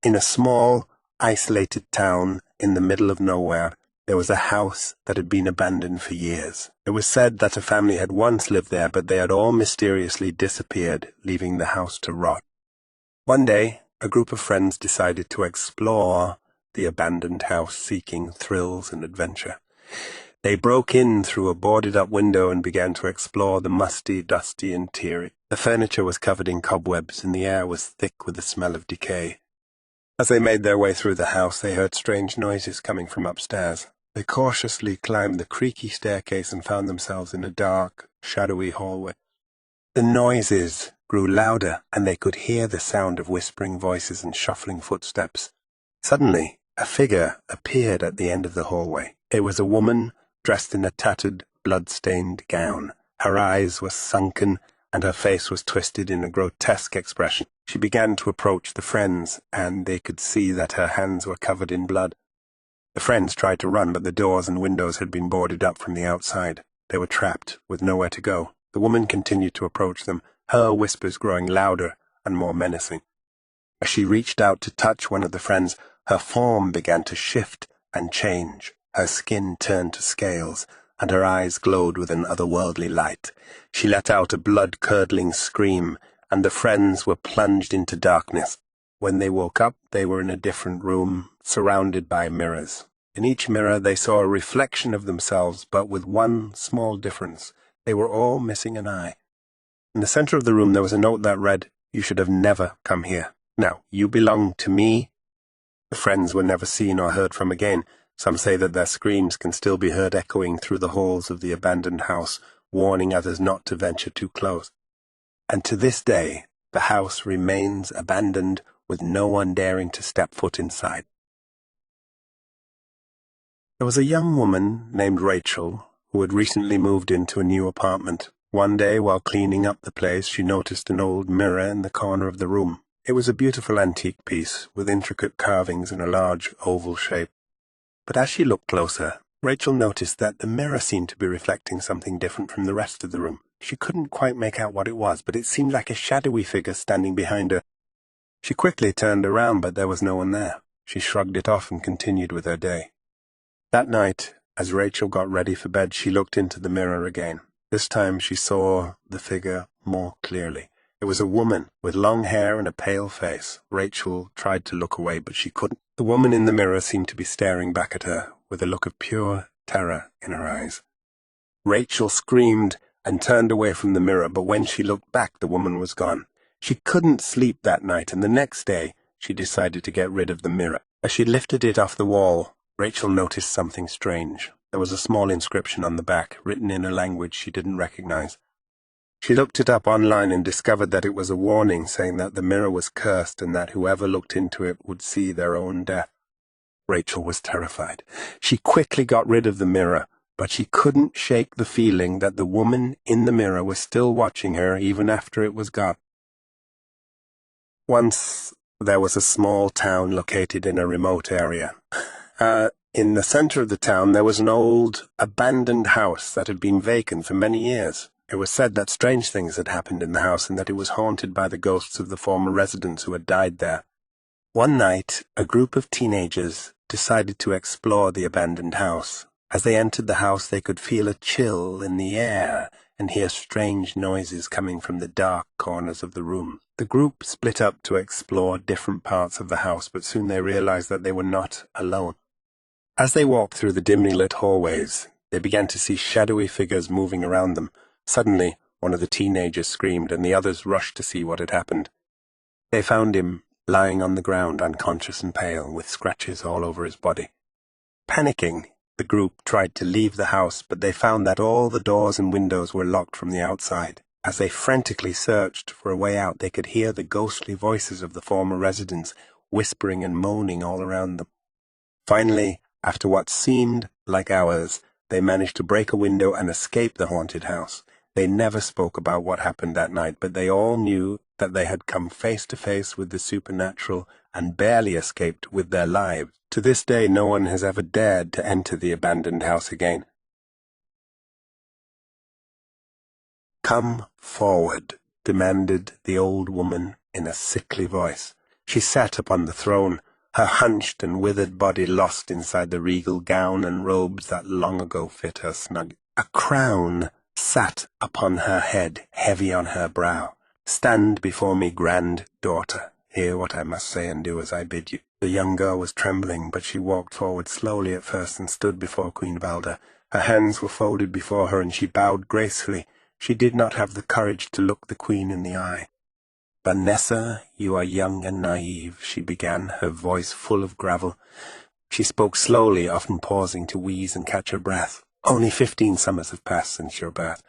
In a small, isolated town in the middle of nowhere, there was a house that had been abandoned for years. It was said that a family had once lived there, but they had all mysteriously disappeared, leaving the house to rot. One day, a group of friends decided to explore the abandoned house, seeking thrills and adventure. They broke in through a boarded-up window and began to explore the musty, dusty interior. The furniture was covered in cobwebs, and the air was thick with the smell of decay. As they made their way through the house, they heard strange noises coming from upstairs. They cautiously climbed the creaky staircase and found themselves in a dark, shadowy hallway. The noises grew louder, and they could hear the sound of whispering voices and shuffling footsteps. Suddenly, a figure appeared at the end of the hallway. It was a woman dressed in a tattered, blood-stained gown. Her eyes were sunken, and her face was twisted in a grotesque expression. She began to approach the friends, and they could see that her hands were covered in blood. The friends tried to run, but the doors and windows had been boarded up from the outside. They were trapped, with nowhere to go. The woman continued to approach them, her whispers growing louder and more menacing. As she reached out to touch one of the friends, her form began to shift and change. Her skin turned to scales, and her eyes glowed with an otherworldly light. She let out a blood-curdling scream, and the friends were plunged into darkness. When they woke up, they were in a different room, surrounded by mirrors. In each mirror they saw a reflection of themselves, but with one small difference. They were all missing an eye. In the center of the room there was a note that read, "You should have never come here. Now, you belong to me." The friends were never seen or heard from again. Some say that their screams can still be heard echoing through the halls of the abandoned house, warning others not to venture too close. And to this day, the house remains abandoned, with no one daring to step foot inside. There was a young woman named Rachel who had recently moved into a new apartment. One day, while cleaning up the place, she noticed an old mirror in the corner of the room. It was a beautiful antique piece, with intricate carvings in a large oval shape. But as she looked closer, Rachel noticed that the mirror seemed to be reflecting something different from the rest of the room. She couldn't quite make out what it was, but it seemed like a shadowy figure standing behind her. She quickly turned around, but there was no one there. She shrugged it off and continued with her day. That night, as Rachel got ready for bed, she looked into the mirror again. This time she saw the figure more clearly. It was a woman with long hair and a pale face. Rachel tried to look away, but she couldn't. The woman in the mirror seemed to be staring back at her, with a look of pure terror in her eyes. Rachel screamed and turned away from the mirror, but when she looked back, the woman was gone. She couldn't sleep that night, and the next day she decided to get rid of the mirror. As she lifted it off the wall, Rachel noticed something strange. There was a small inscription on the back, written in a language she didn't recognize. She looked it up online and discovered that it was a warning saying that the mirror was cursed and that whoever looked into it would see their own death. Rachel was terrified. She quickly got rid of the mirror, but she couldn't shake the feeling that the woman in the mirror was still watching her even after it was gone. Once there was a small town located in a remote area. In the center of the town there was an old, abandoned house that had been vacant for many years. It was said that strange things had happened in the house and that it was haunted by the ghosts of the former residents who had died there. One night, a group of teenagers decided to explore the abandoned house. As they entered the house, they could feel a chill in the air and hear strange noises coming from the dark corners of the room. The group split up to explore different parts of the house, but soon they realized that they were not alone. As they walked through the dimly lit hallways, they began to see shadowy figures moving around them. Suddenly, one of the teenagers screamed, and the others rushed to see what had happened. They found him lying on the ground, unconscious and pale, with scratches all over his body. Panicking, the group tried to leave the house, but they found that all the doors and windows were locked from the outside. As they frantically searched for a way out, they could hear the ghostly voices of the former residents, whispering and moaning all around them. Finally, after what seemed like hours, they managed to break a window and escape the haunted house. They never spoke about what happened that night, but they all knew that they had come face to face with the supernatural and barely escaped with their lives. To this day, no one has ever dared to enter the abandoned house again. "Come forward," demanded the old woman in a sickly voice. She sat upon the throne, her hunched and withered body lost inside the regal gown and robes that long ago fit her snug. A crown sat upon her head, heavy on her brow. "Stand before me, granddaughter. Hear what I must say and do as I bid you." The young girl was trembling, but she walked forward slowly at first and stood before Queen Valda. Her hands were folded before her, and she bowed gracefully. She did not have the courage to look the queen in the eye. "Vanessa, you are young and naive," she began, her voice full of gravel. She spoke slowly, often pausing to wheeze and catch her breath. "Only 15 summers have passed since your birth.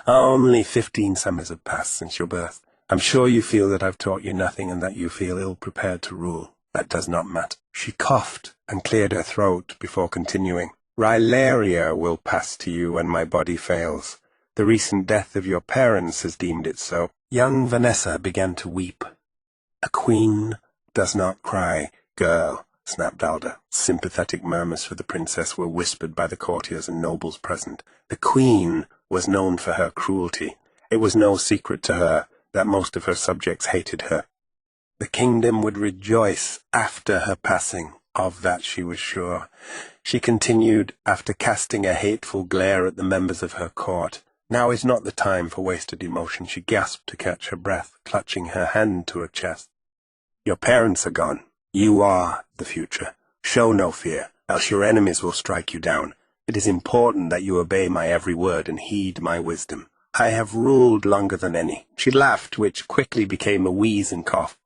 Only 15 summers have passed since your birth. I'm sure you feel that I've taught you nothing and that you feel ill-prepared to rule. That does not matter." She coughed and cleared her throat before continuing. "Rylaria will pass to you when my body fails. The recent death of your parents has deemed it so." Young Vanessa began to weep. "A queen does not cry, girl," snapped Valda. Sympathetic murmurs for the princess were whispered by the courtiers and nobles present. The queen was known for her cruelty. It was no secret to her that most of her subjects hated her. The kingdom would rejoice after her passing, of that she was sure. She continued, after casting a hateful glare at the members of her court. "Now is not the time for wasted emotion," she gasped to catch her breath, clutching her hand to her chest. "Your parents are gone. You are the future. Show no fear, else your enemies will strike you down. It is important that you obey my every word and heed my wisdom. I have ruled longer than any." She laughed, which quickly became a wheeze and cough.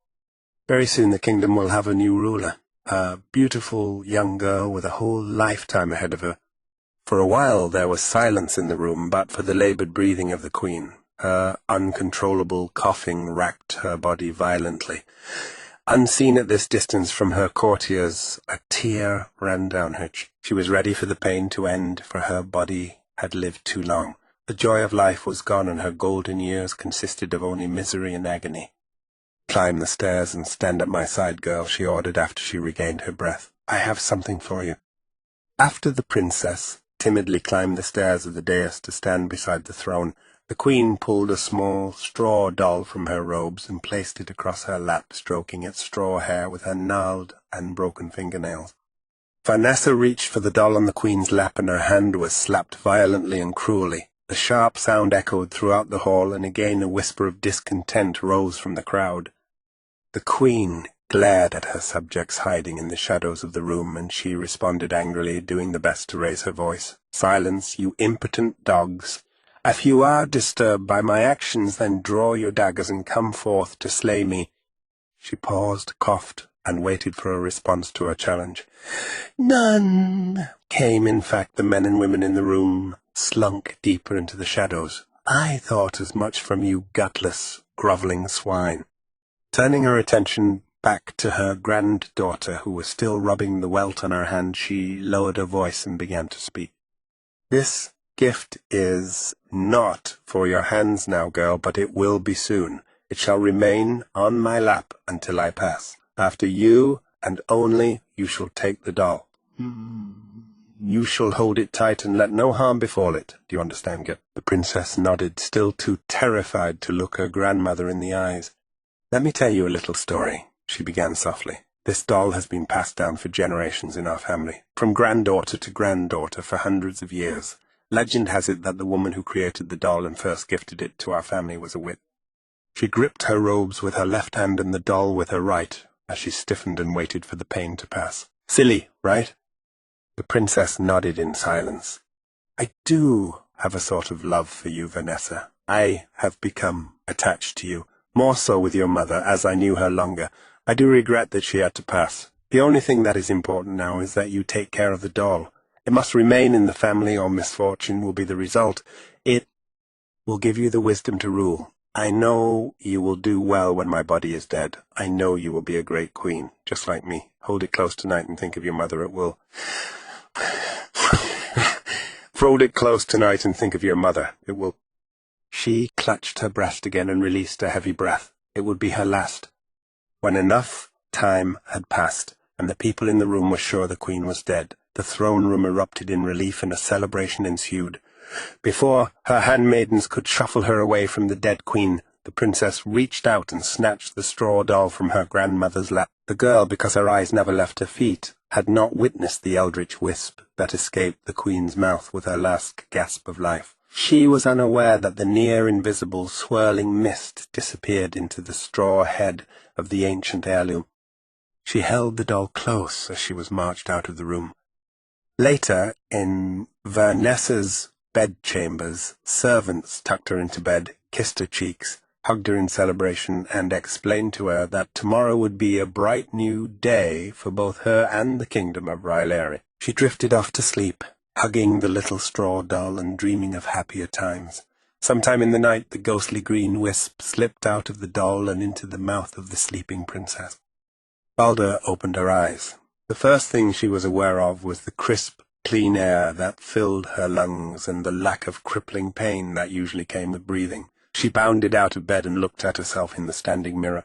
"Very soon the kingdom will have a new ruler, a beautiful young girl with a whole lifetime ahead of her." For a while there was silence in the room, but for the laboured breathing of the queen. Her uncontrollable coughing racked her body violently. Unseen at this distance from her courtiers, a tear ran down her cheek. She was ready for the pain to end, for her body had lived too long. The joy of life was gone, and her golden years consisted of only misery and agony. "Climb the stairs and stand at my side, girl," she ordered after she regained her breath. "I have something for you." After the princess timidly climbed the stairs of the dais to stand beside the throne, the queen pulled a small straw doll from her robes and placed it across her lap, stroking its straw hair with her gnarled and broken fingernails. Vanessa reached for the doll on the queen's lap, and her hand was slapped violently and cruelly. The sharp sound echoed throughout the hall, and again a whisper of discontent rose from the crowd. The queen glared at her subjects hiding in the shadows of the room, and she responded angrily, doing the best to raise her voice. "Silence, you impotent dogs. If you are disturbed by my actions, then draw your daggers and come forth to slay me." She paused, coughed, and waited for a response to her challenge. None came. In fact, the men and women in the room slunk deeper into the shadows. "I thought as much from you gutless, grovelling swine." Turning her attention back to her granddaughter, who was still rubbing the welt on her hand, she lowered her voice and began to speak. "This gift is not for your hands now, girl, but it will be soon. It shall remain on my lap until I pass. After you, and only, you shall take the doll. You shall hold it tight and let no harm befall it. Do you understand, girl?" The princess nodded, still too terrified to look her grandmother in the eyes. "Let me tell you a little story," she began softly. "This doll has been passed down for generations in our family, from granddaughter to granddaughter for hundreds of years. Legend has it that the woman who created the doll and first gifted it to our family was a witch. She gripped her robes with her left hand and the doll with her right, as she stiffened and waited for the pain to pass. Silly, right?" The princess nodded in silence. "I do have a sort of love for you, Vanessa. I have become attached to you, more so with your mother, as I knew her longer. I do regret that she had to pass. The only thing that is important now is that you take care of the doll. It must remain in the family, or misfortune will be the result. It will give you the wisdom to rule. I know you will do well when my body is dead. I know you will be a great queen, just like me. Hold it close tonight and think of your mother. It will... Hold it close tonight and think of your mother. It will... She clutched her breast again and released a heavy breath. It would be her last. When enough time had passed, and the people in the room were sure the queen was dead, the throne room erupted in relief and a celebration ensued. Before her handmaidens could shuffle her away from the dead queen, The princess reached out and snatched the straw doll from her grandmother's lap. The girl, because her eyes never left her feet, had not witnessed the eldritch wisp that escaped the queen's mouth with her last gasp of life. She was unaware that the near-invisible swirling mist disappeared into the straw head of the ancient heirloom. She held the doll close as she was marched out of the room. Later, in Vanessa's bedchambers, servants tucked her into bed, kissed her cheeks, hugged her in celebration, and explained to her that tomorrow would be a bright new day for both her and the kingdom of Ryleri. She drifted off to sleep, hugging the little straw doll and dreaming of happier times. Sometime in the night, the ghostly green wisp slipped out of the doll and into the mouth of the sleeping princess. Balder opened her eyes. The first thing she was aware of was the crisp, clean air that filled her lungs and the lack of crippling pain that usually came with breathing. She bounded out of bed and looked at herself in the standing mirror.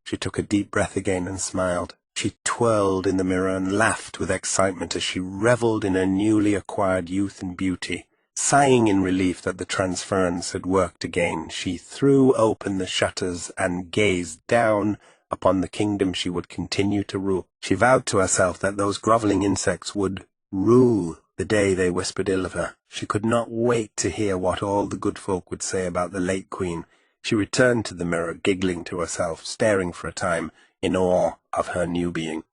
She took a deep breath again and smiled. She twirled in the mirror and laughed with excitement as she revelled in her newly acquired youth and beauty. Sighing in relief that the transference had worked again, she threw open the shutters and gazed down upon the kingdom she would continue to rule. She vowed to herself that those grovelling insects would rue the day they whispered ill of her. She could not wait to hear what all the good folk would say about the late queen. She returned to the mirror, giggling to herself, staring for a time, in awe of her new being.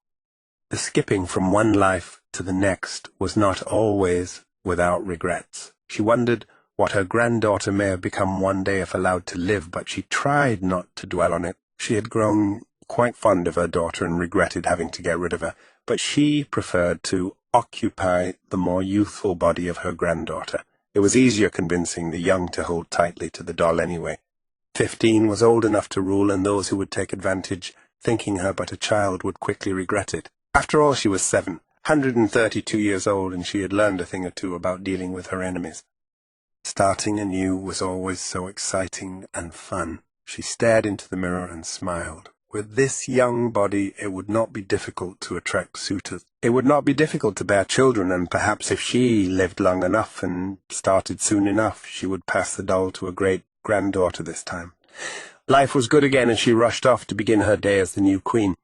The skipping from one life to the next was not always without regrets. She wondered what her granddaughter may have become one day if allowed to live, but she tried not to dwell on it. She had grown quite fond of her daughter and regretted having to get rid of her, but she preferred to occupy the more youthful body of her granddaughter. It was easier convincing the young to hold tightly to the doll anyway. 15 was old enough to rule, and those who would take advantage, thinking her but a child, would quickly regret it. After all, she was 7, 132 years old, and she had learned a thing or two about dealing with her enemies. Starting anew was always so exciting and fun. She stared into the mirror and smiled. With this young body, it would not be difficult to attract suitors. It would not be difficult to bear children, and perhaps if she lived long enough and started soon enough, she would pass the doll to a great-granddaughter this time. Life was good again, and she rushed off to begin her day as the new queen.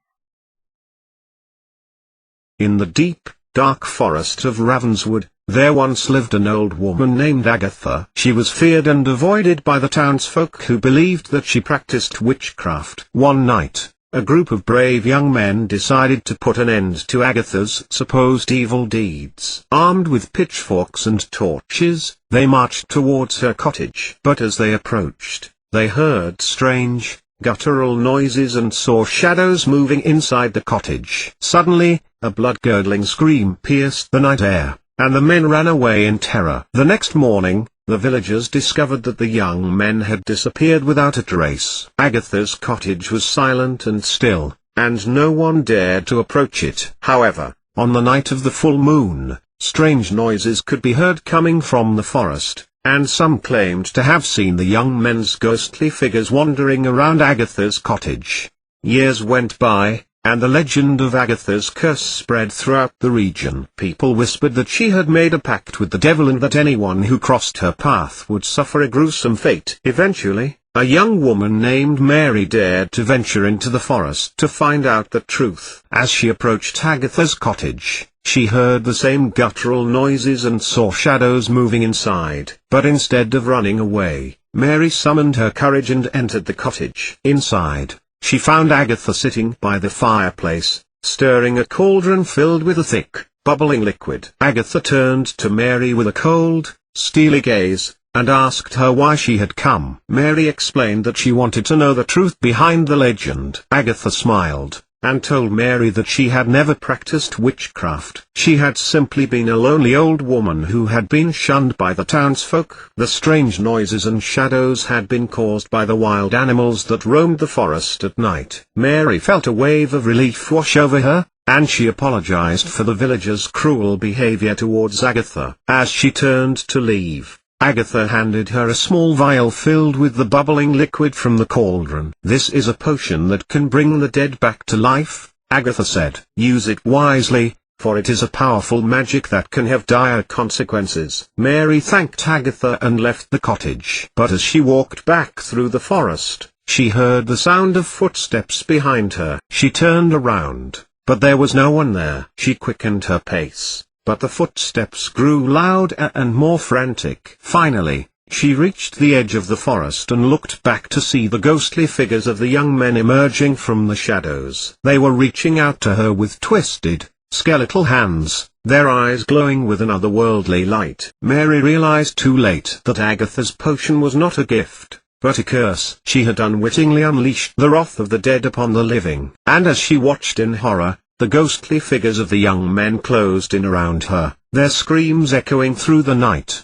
In the deep, dark forest of Ravenswood, there once lived an old woman named Agatha. She was feared and avoided by the townsfolk who believed that she practiced witchcraft. One night, a group of brave young men decided to put an end to Agatha's supposed evil deeds. Armed with pitchforks and torches, they marched towards her cottage. But as they approached, they heard strange, guttural noises and saw shadows moving inside the cottage. Suddenly, a blood-curdling scream pierced the night air, and the men ran away in terror. The next morning, the villagers discovered that the young men had disappeared without a trace. Agatha's cottage was silent and still, and no one dared to approach it. However, on the night of the full moon, strange noises could be heard coming from the forest, and some claimed to have seen the young men's ghostly figures wandering around Agatha's cottage. Years went by, and the legend of Agatha's curse spread throughout the region. People whispered that she had made a pact with the devil and that anyone who crossed her path would suffer a gruesome fate. Eventually, a young woman named Mary dared to venture into the forest to find out the truth. As she approached Agatha's cottage, she heard the same guttural noises and saw shadows moving inside. But instead of running away, Mary summoned her courage and entered the cottage. Inside, she found Agatha sitting by the fireplace, stirring a cauldron filled with a thick, bubbling liquid. Agatha turned to Mary with a cold, steely gaze, and asked her why she had come. Mary explained that she wanted to know the truth behind the legend. Agatha smiled, and told Mary that she had never practiced witchcraft. She had simply been a lonely old woman who had been shunned by the townsfolk. The strange noises and shadows had been caused by the wild animals that roamed the forest at night. Mary felt a wave of relief wash over her, and she apologized for the villagers' cruel behavior towards Agatha. As she turned to leave, Agatha handed her a small vial filled with the bubbling liquid from the cauldron. "This is a potion that can bring the dead back to life," Agatha said. "Use it wisely, for it is a powerful magic that can have dire consequences. Mary thanked Agatha and left the cottage. But as she walked back through the forest, she heard the sound of footsteps behind her. She turned around, but there was no one there. She quickened her pace, but the footsteps grew louder and more frantic. Finally, she reached the edge of the forest and looked back to see the ghostly figures of the young men emerging from the shadows. They were reaching out to her with twisted, skeletal hands, their eyes glowing with an otherworldly light. Mary realized too late that Agatha's potion was not a gift, but a curse. She had unwittingly unleashed the wrath of the dead upon the living. And as she watched in horror, the ghostly figures of the young men closed in around her, their screams echoing through the night.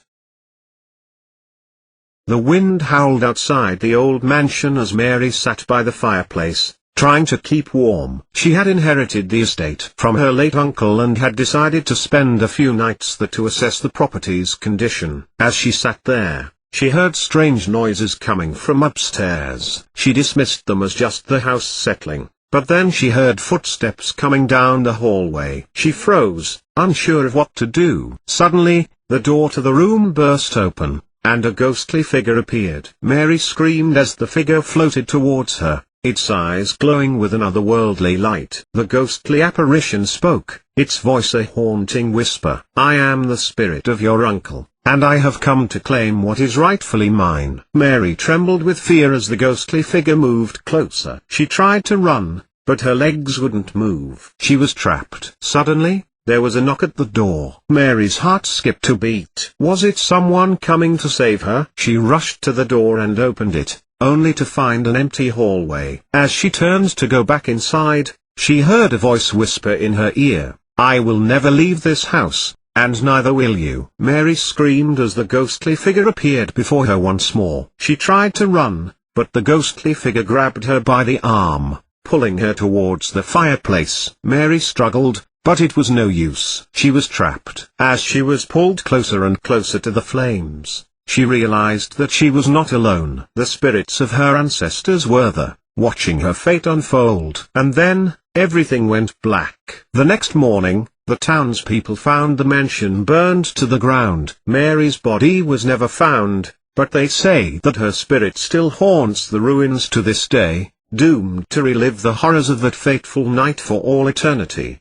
The wind howled outside the old mansion as Mary sat by the fireplace, trying to keep warm. She had inherited the estate from her late uncle and had decided to spend a few nights there to assess the property's condition. As she sat there, she heard strange noises coming from upstairs. She dismissed them as just the house settling, but then she heard footsteps coming down the hallway. She froze, unsure of what to do. Suddenly, the door to the room burst open, and a ghostly figure appeared. Mary screamed as the figure floated towards her, its eyes glowing with an otherworldly light. The ghostly apparition spoke, its voice a haunting whisper. "I am the spirit of your uncle, and I have come to claim what is rightfully mine." Mary trembled with fear as the ghostly figure moved closer. She tried to run, but her legs wouldn't move. She was trapped. Suddenly, there was a knock at the door. Mary's heart skipped a beat. Was it someone coming to save her? She rushed to the door and opened it, only to find an empty hallway. As she turned to go back inside, she heard a voice whisper in her ear, "I will never leave this house, and neither will you." Mary screamed as the ghostly figure appeared before her once more. She tried to run, but the ghostly figure grabbed her by the arm, pulling her towards the fireplace. Mary struggled, but it was no use. She was trapped. As she was pulled closer and closer to the flames, she realized that she was not alone. The spirits of her ancestors were there, watching her fate unfold. And then, everything went black. The next morning, the townspeople found the mansion burned to the ground. Mary's body was never found, but they say that her spirit still haunts the ruins to this day, doomed to relive the horrors of that fateful night for all eternity.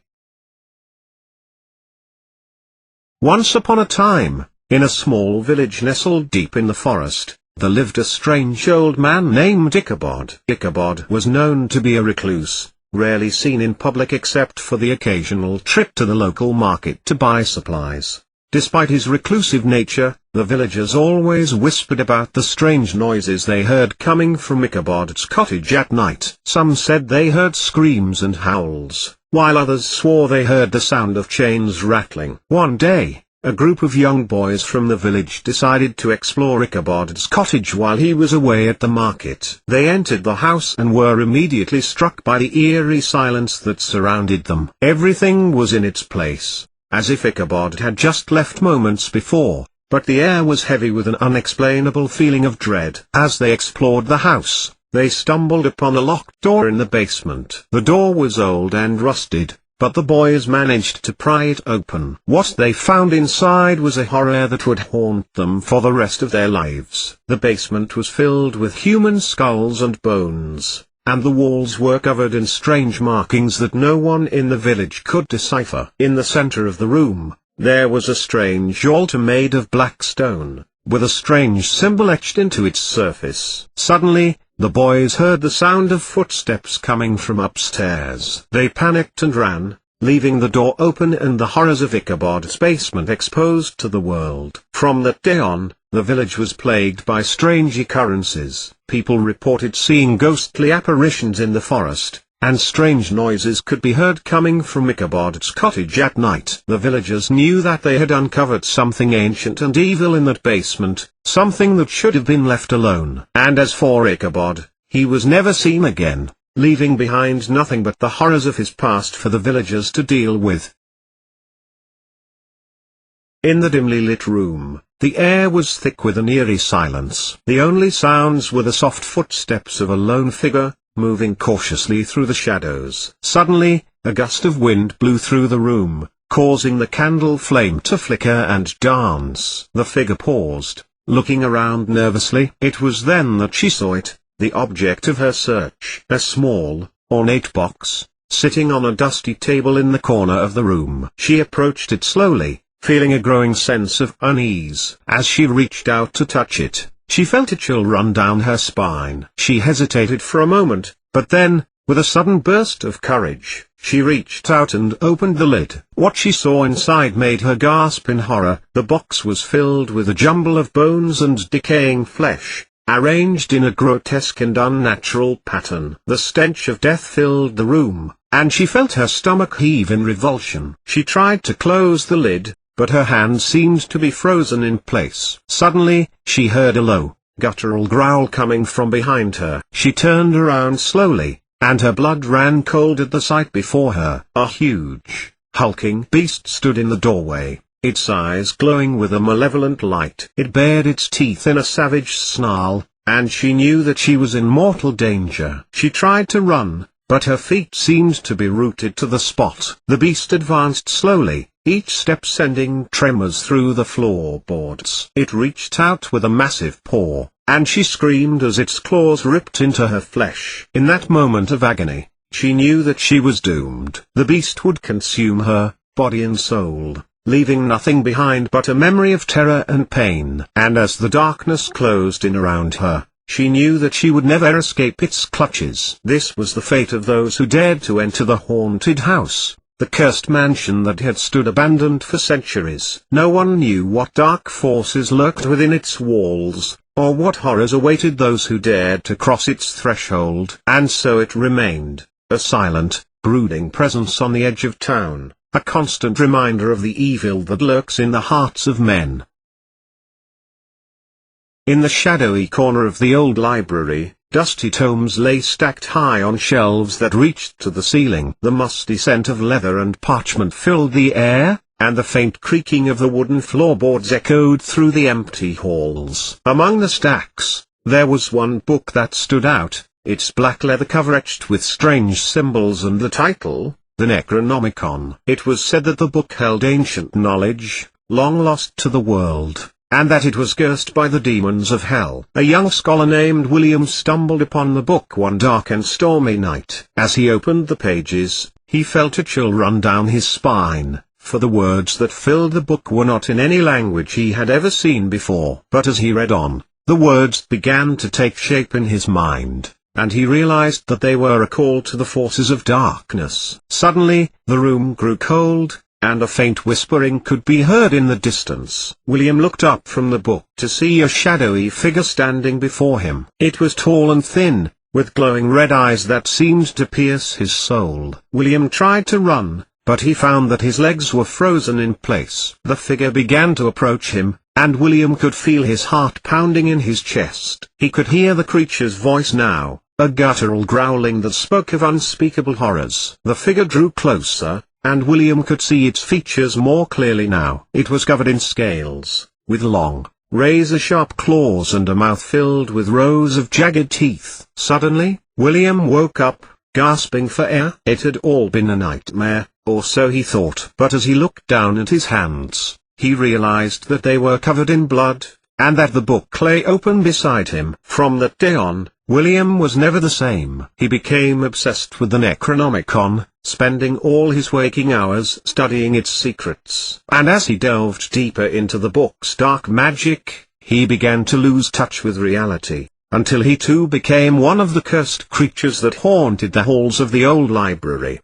Once upon a time, in a small village nestled deep in the forest, there lived a strange old man named Ichabod. Ichabod was known to be a recluse, rarely seen in public except for the occasional trip to the local market to buy supplies. Despite his reclusive nature, the villagers always whispered about the strange noises they heard coming from Ichabod's cottage at night. Some said they heard screams and howls, while others swore they heard the sound of chains rattling. One day, a group of young boys from the village decided to explore Ichabod's cottage while he was away at the market. They entered the house and were immediately struck by the eerie silence that surrounded them. Everything was in its place, as if Ichabod had just left moments before, but the air was heavy with an unexplainable feeling of dread. As they explored the house, they stumbled upon a locked door in the basement. The door was old and rusted, but the boys managed to pry it open. What they found inside was a horror that would haunt them for the rest of their lives. The basement was filled with human skulls and bones, and the walls were covered in strange markings that no one in the village could decipher. In the center of the room, there was a strange altar made of black stone, with a strange symbol etched into its surface. Suddenly, the boys heard the sound of footsteps coming from upstairs. They panicked and ran, leaving the door open and the horrors of Ichabod's basement exposed to the world. From that day on, the village was plagued by strange occurrences. People reported seeing ghostly apparitions in the forest, and strange noises could be heard coming from Ichabod's cottage at night. The villagers knew that they had uncovered something ancient and evil in that basement, something that should have been left alone. And as for Ichabod, he was never seen again, leaving behind nothing but the horrors of his past for the villagers to deal with. In the dimly lit room, the air was thick with an eerie silence. The only sounds were the soft footsteps of a lone figure, moving cautiously through the shadows. Suddenly, a gust of wind blew through the room, causing the candle flame to flicker and dance. The figure paused, looking around nervously. It was then that she saw it, the object of her search. A small, ornate box, sitting on a dusty table in the corner of the room. She approached it slowly, feeling a growing sense of unease. As she reached out to touch it, she felt a chill run down her spine. She hesitated for a moment, but then, with a sudden burst of courage, she reached out and opened the lid. What she saw inside made her gasp in horror. The box was filled with a jumble of bones and decaying flesh, arranged in a grotesque and unnatural pattern. The stench of death filled the room, and she felt her stomach heave in revulsion. She tried to close the lid, but her hand seemed to be frozen in place. Suddenly, she heard a low, guttural growl coming from behind her. She turned around slowly, and her blood ran cold at the sight before her. A huge, hulking beast stood in the doorway, its eyes glowing with a malevolent light. It bared its teeth in a savage snarl, and she knew that she was in mortal danger. She tried to run, but her feet seemed to be rooted to the spot. The beast advanced slowly, each step sending tremors through the floorboards. It reached out with a massive paw, and she screamed as its claws ripped into her flesh. In that moment of agony, she knew that she was doomed. The beast would consume her, body and soul, leaving nothing behind but a memory of terror and pain. And as the darkness closed in around her, she knew that she would never escape its clutches. This was the fate of those who dared to enter the haunted house, the cursed mansion that had stood abandoned for centuries. No one knew what dark forces lurked within its walls, or what horrors awaited those who dared to cross its threshold. And so it remained, a silent, brooding presence on the edge of town, a constant reminder of the evil that lurks in the hearts of men. In the shadowy corner of the old library, dusty tomes lay stacked high on shelves that reached to the ceiling. The musty scent of leather and parchment filled the air, and the faint creaking of the wooden floorboards echoed through the empty halls. Among the stacks, there was one book that stood out, its black leather cover etched with strange symbols and the title, the Necronomicon. It was said that the book held ancient knowledge, long lost to the world, and that it was cursed by the demons of hell. A young scholar named William stumbled upon the book one dark and stormy night. As he opened the pages, he felt a chill run down his spine, for the words that filled the book were not in any language he had ever seen before. But as he read on, the words began to take shape in his mind, and he realized that they were a call to the forces of darkness. Suddenly, the room grew cold, and a faint whispering could be heard in the distance. William looked up from the book to see a shadowy figure standing before him. It was tall and thin, with glowing red eyes that seemed to pierce his soul. William tried to run, but he found that his legs were frozen in place. The figure began to approach him, and William could feel his heart pounding in his chest. He could hear the creature's voice now, a guttural growling that spoke of unspeakable horrors. The figure drew closer, and William could see its features more clearly now. It was covered in scales, with long, razor-sharp claws and a mouth filled with rows of jagged teeth. Suddenly, William woke up, gasping for air. It had all been a nightmare, or so he thought. But as he looked down at his hands, he realized that they were covered in blood, and that the book lay open beside him. From that day on, William was never the same. He became obsessed with the Necronomicon, spending all his waking hours studying its secrets. And as he delved deeper into the book's dark magic, he began to lose touch with reality, until he too became one of the cursed creatures that haunted the halls of the old library.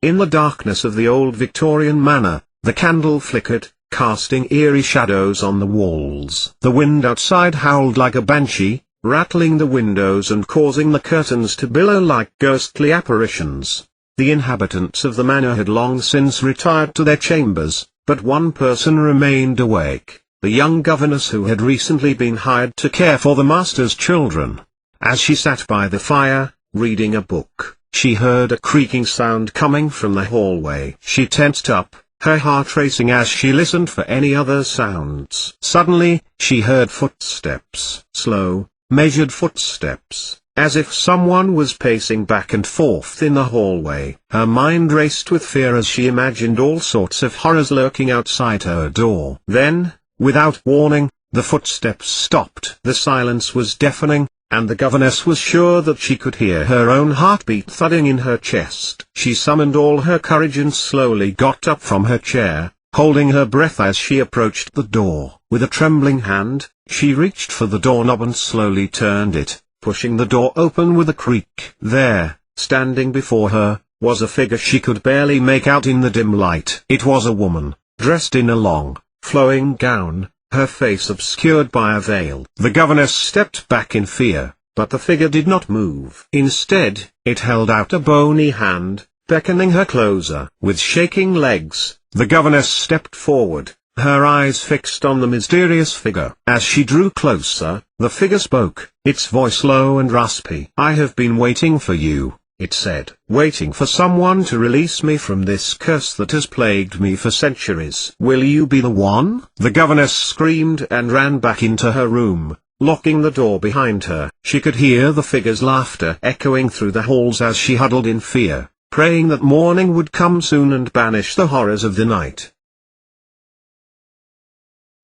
In the darkness of the old Victorian manor, the candle flickered, casting eerie shadows on the walls. The wind outside howled like a banshee, rattling the windows and causing the curtains to billow like ghostly apparitions. The inhabitants of the manor had long since retired to their chambers, but one person remained awake, the young governess who had recently been hired to care for the master's children. As she sat by the fire, reading a book, she heard a creaking sound coming from the hallway. She tensed up, her heart racing as she listened for any other sounds. Suddenly, she heard footsteps. Slow, measured footsteps, as if someone was pacing back and forth in the hallway. Her mind raced with fear as she imagined all sorts of horrors lurking outside her door. Then, without warning, the footsteps stopped. The silence was deafening, and the governess was sure that she could hear her own heartbeat thudding in her chest. She summoned all her courage and slowly got up from her chair, holding her breath as she approached the door. With a trembling hand, she reached for the doorknob and slowly turned it, pushing the door open with a creak. There, standing before her, was a figure she could barely make out in the dim light. It was a woman, dressed in a long, flowing gown, her face obscured by a veil. The governess stepped back in fear, but the figure did not move. Instead, it held out a bony hand, beckoning her closer. With shaking legs, the governess stepped forward, her eyes fixed on the mysterious figure. As she drew closer, the figure spoke, its voice low and raspy. "I have been waiting for you," it said. "Waiting for someone to release me from this curse that has plagued me for centuries. Will you be the one?" The governess screamed and ran back into her room, locking the door behind her. She could hear the figure's laughter echoing through the halls as she huddled in fear, praying that morning would come soon and banish the horrors of the night.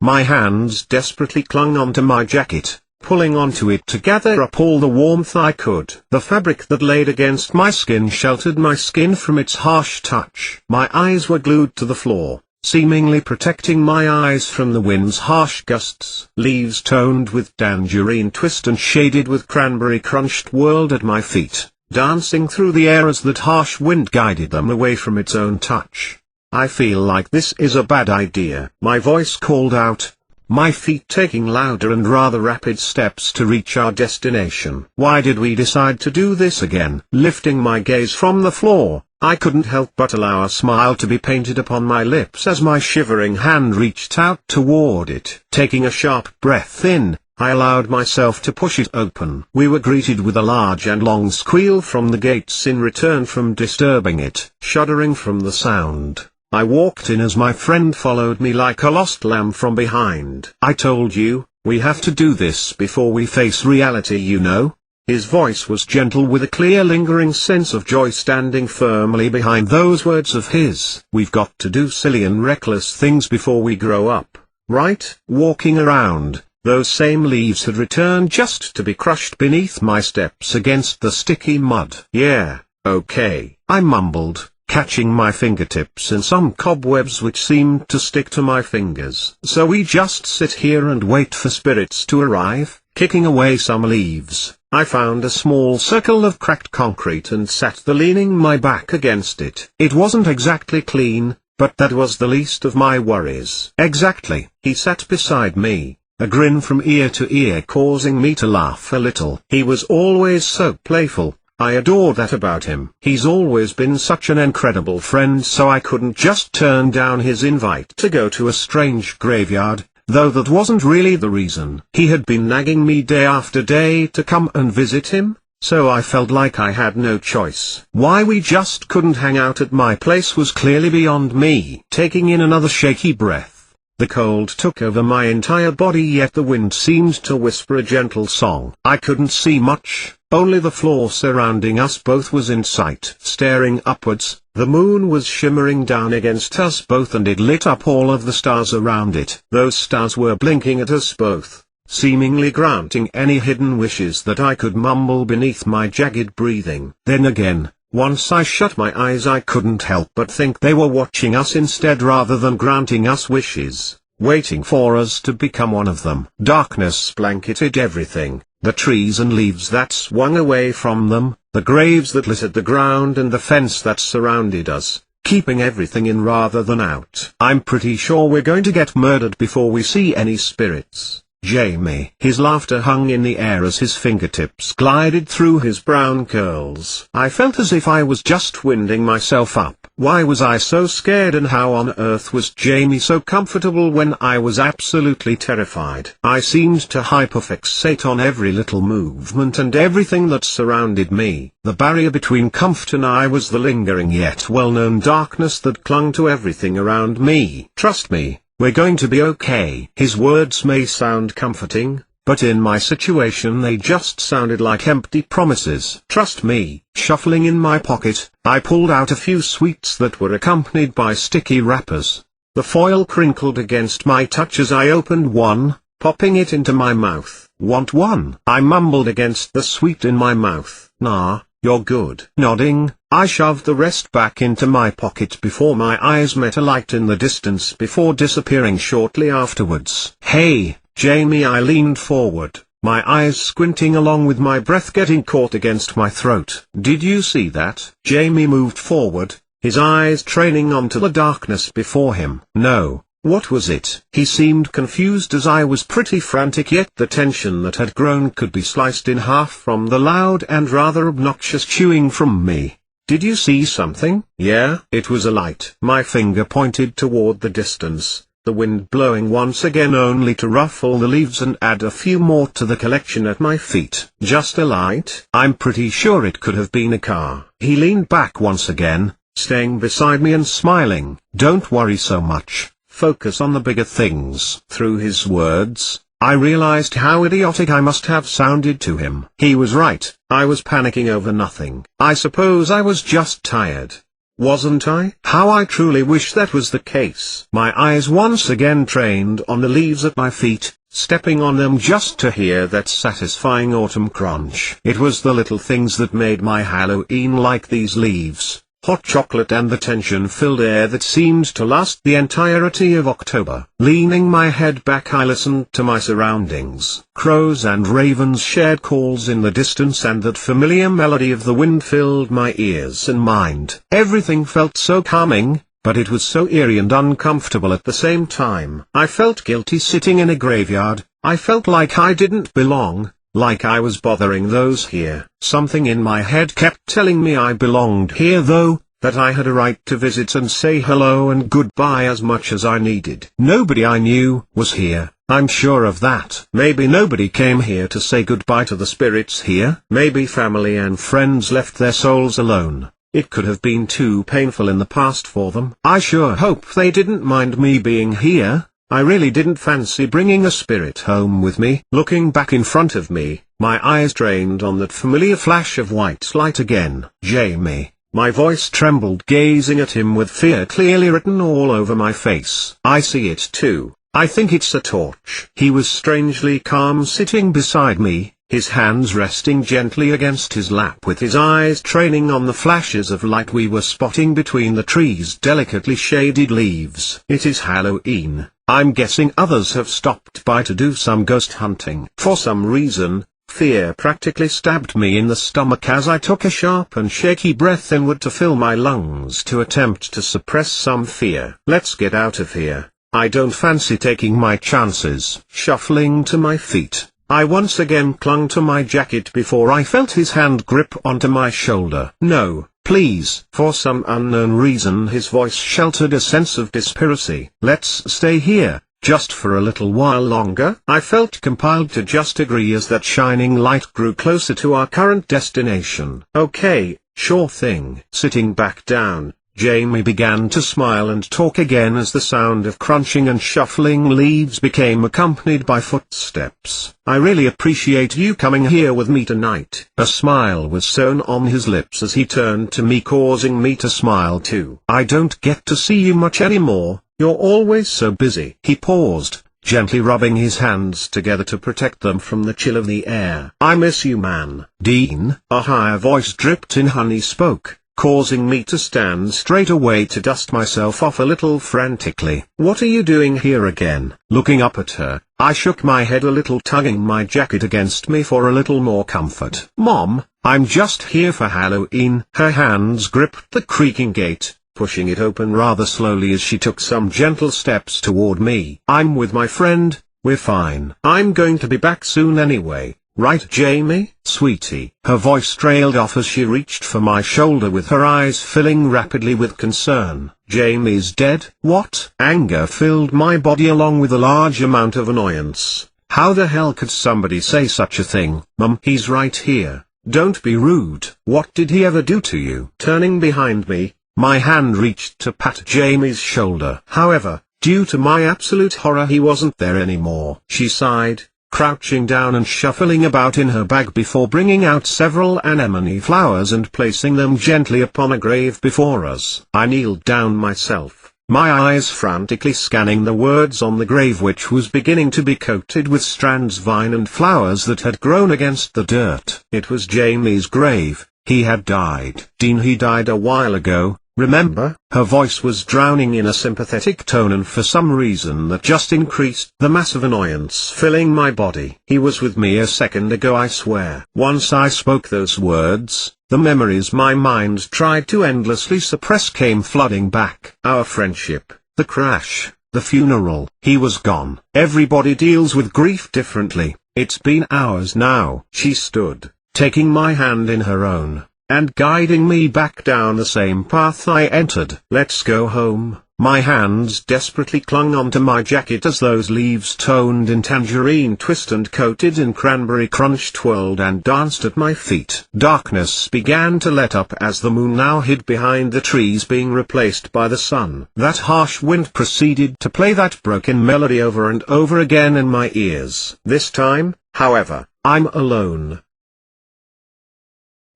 My hands desperately clung onto my jacket, pulling onto it to gather up all the warmth I could. The fabric that laid against my skin sheltered my skin from its harsh touch. My eyes were glued to the floor, seemingly protecting my eyes from the wind's harsh gusts. Leaves toned with Tangerine Twist and shaded with Cranberry Crunch whirled at my feet, dancing through the air as that harsh wind guided them away from its own touch. "I feel like this is a bad idea," my voice called out, my feet taking louder and rather rapid steps to reach our destination. "Why did we decide to do this again?" Lifting my gaze from the floor, I couldn't help but allow a smile to be painted upon my lips as my shivering hand reached out toward it. Taking a sharp breath in, I allowed myself to push it open. We were greeted with a large and long squeal from the gates in return from disturbing it. Shuddering from the sound, I walked in as my friend followed me like a lost lamb from behind. "I told you, we have to do this before we face reality, you know." His voice was gentle with a clear lingering sense of joy standing firmly behind those words of his. "We've got to do silly and reckless things before we grow up, right?" Walking around, those same leaves had returned just to be crushed beneath my steps against the sticky mud. "Yeah, okay," I mumbled, catching my fingertips in some cobwebs which seemed to stick to my fingers. "So we just sit here and wait for spirits to arrive?" Kicking away some leaves, I found a small circle of cracked concrete and sat there leaning my back against it. It wasn't exactly clean, but that was the least of my worries. "Exactly." He sat beside me, a grin from ear to ear causing me to laugh a little. He was always so playful. I adore that about him. He's always been such an incredible friend, so I couldn't just turn down his invite to go to a strange graveyard, though that wasn't really the reason. He had been nagging me day after day to come and visit him, so I felt like I had no choice. Why we just couldn't hang out at my place was clearly beyond me. Taking in another shaky breath, the cold took over my entire body, yet the wind seemed to whisper a gentle song. I couldn't see much. Only the floor surrounding us both was in sight. Staring upwards, the moon was shimmering down against us both and it lit up all of the stars around it. Those stars were blinking at us both, seemingly granting any hidden wishes that I could mumble beneath my jagged breathing. Then again, once I shut my eyes, I couldn't help but think they were watching us instead rather than granting us wishes, waiting for us to become one of them. Darkness blanketed everything. The trees and leaves that swung away from them, the graves that littered the ground and the fence that surrounded us, keeping everything in rather than out. "I'm pretty sure we're going to get murdered before we see any spirits, Jamie." His laughter hung in the air as his fingertips glided through his brown curls. I felt as if I was just winding myself up. Why was I so scared, and how on earth was Jamie so comfortable when I was absolutely terrified? I seemed to hyperfixate on every little movement and everything that surrounded me. The barrier between comfort and I was the lingering yet well-known darkness that clung to everything around me. "Trust me, we're going to be okay." His words may sound comforting, but in my situation they just sounded like empty promises. Trust me. Shuffling in my pocket, I pulled out a few sweets that were accompanied by sticky wrappers. The foil crinkled against my touch as I opened one, popping it into my mouth. "Want one?" I mumbled against the sweet in my mouth. "Nah, you're good." Nodding, I shoved the rest back into my pocket before my eyes met a light in the distance before disappearing shortly afterwards. "Hey, Jamie," I leaned forward, my eyes squinting along with my breath getting caught against my throat. "Did you see that?" Jamie moved forward, his eyes trailing onto the darkness before him. "No. What was it?" He seemed confused as I was pretty frantic, yet the tension that had grown could be sliced in half from the loud and rather obnoxious chewing from me. "Did you see something?" "Yeah, it was a light." My finger pointed toward the distance, the wind blowing once again only to ruffle the leaves and add a few more to the collection at my feet. "Just a light?" "I'm pretty sure it could have been a car." He leaned back once again, staying beside me and smiling. "Don't worry so much. Focus on the bigger things." Through his words, I realized how idiotic I must have sounded to him. He was right, I was panicking over nothing. I suppose I was just tired. Wasn't I? How I truly wish that was the case. My eyes once again trained on the leaves at my feet, stepping on them just to hear that satisfying autumn crunch. It was the little things that made my Halloween like these leaves. Hot chocolate and the tension-filled air that seemed to last the entirety of October. Leaning my head back, I listened to my surroundings. Crows and ravens shared calls in the distance, and that familiar melody of the wind filled my ears and mind. Everything felt so calming, but it was so eerie and uncomfortable at the same time. I felt guilty sitting in a graveyard. I felt like I didn't belong, like I was bothering those here. Something in my head kept telling me I belonged here though, that I had a right to visit and say hello and goodbye as much as I needed. Nobody I knew was here, I'm sure of that. Maybe nobody came here to say goodbye to the spirits here. Maybe family and friends left their souls alone. It could have been too painful in the past for them. I sure hope they didn't mind me being here. I really didn't fancy bringing a spirit home with me. Looking back in front of me, my eyes trained on that familiar flash of white light again. "Jamie." My voice trembled, gazing at him with fear clearly written all over my face. "I see it too. I think it's a torch." He was strangely calm sitting beside me, his hands resting gently against his lap with his eyes trailing on the flashes of light we were spotting between the tree's delicately shaded leaves. "It is Halloween. I'm guessing others have stopped by to do some ghost hunting." For some reason, fear practically stabbed me in the stomach as I took a sharp and shaky breath inward to fill my lungs to attempt to suppress some fear. "Let's get out of here. I don't fancy taking my chances." Shuffling to my feet, I once again clung to my jacket before I felt his hand grip onto my shoulder. "No, please." For some unknown reason his voice sheltered a sense of desperacy. "Let's stay here, just for a little while longer." I felt compelled to just agree as that shining light grew closer to our current destination. "Okay, sure thing." Sitting back down, Jamie began to smile and talk again as the sound of crunching and shuffling leaves became accompanied by footsteps. "I really appreciate you coming here with me tonight." A smile was sewn on his lips as he turned to me, causing me to smile too. "I don't get to see you much anymore, you're always so busy." He paused, gently rubbing his hands together to protect them from the chill of the air. "I miss you, man." "Dean?" A higher voice dripped in honey spoke, causing me to stand straight away to dust myself off a little frantically. "What are you doing here again?" Looking up at her, I shook my head a little, tugging my jacket against me for a little more comfort. "Mom, I'm just here for Halloween." Her hands gripped the creaking gate, pushing it open rather slowly as she took some gentle steps toward me. "I'm with my friend, we're fine. I'm going to be back soon anyway. Right, Jamie?" "Sweetie." Her voice trailed off as she reached for my shoulder with her eyes filling rapidly with concern. "Jamie's dead?" What? Anger filled my body along with a large amount of annoyance. How the hell could somebody say such a thing? "Mum, he's right here. Don't be rude." "What did he ever do to you?" Turning behind me, my hand reached to pat Jamie's shoulder. However, due to my absolute horror, he wasn't there anymore. She sighed, crouching down and shuffling about in her bag before bringing out several anemone flowers and placing them gently upon a grave before us. I kneeled down myself, my eyes frantically scanning the words on the grave, which was beginning to be coated with strands, vine and flowers that had grown against the dirt. It was Jamie's grave. He had died. Dean, he died a while ago, remember? Her voice was drowning in a sympathetic tone, and for some reason that just increased the mass of annoyance filling my body. He was with me a second ago, I swear. Once I spoke those words, the memories my mind tried to endlessly suppress came flooding back. Our friendship, the crash, the funeral. He was gone. Everybody deals with grief differently. It's been hours now. She stood, taking my hand in her own, and guiding me back down the same path I entered. Let's go home. My hands desperately clung onto my jacket as those leaves toned in Tangerine Twist and coated in Cranberry Crunch twirled and danced at my feet. Darkness began to let up as the moon now hid behind the trees, being replaced by the sun. That harsh wind proceeded to play that broken melody over and over again in my ears. This time, however, I'm alone.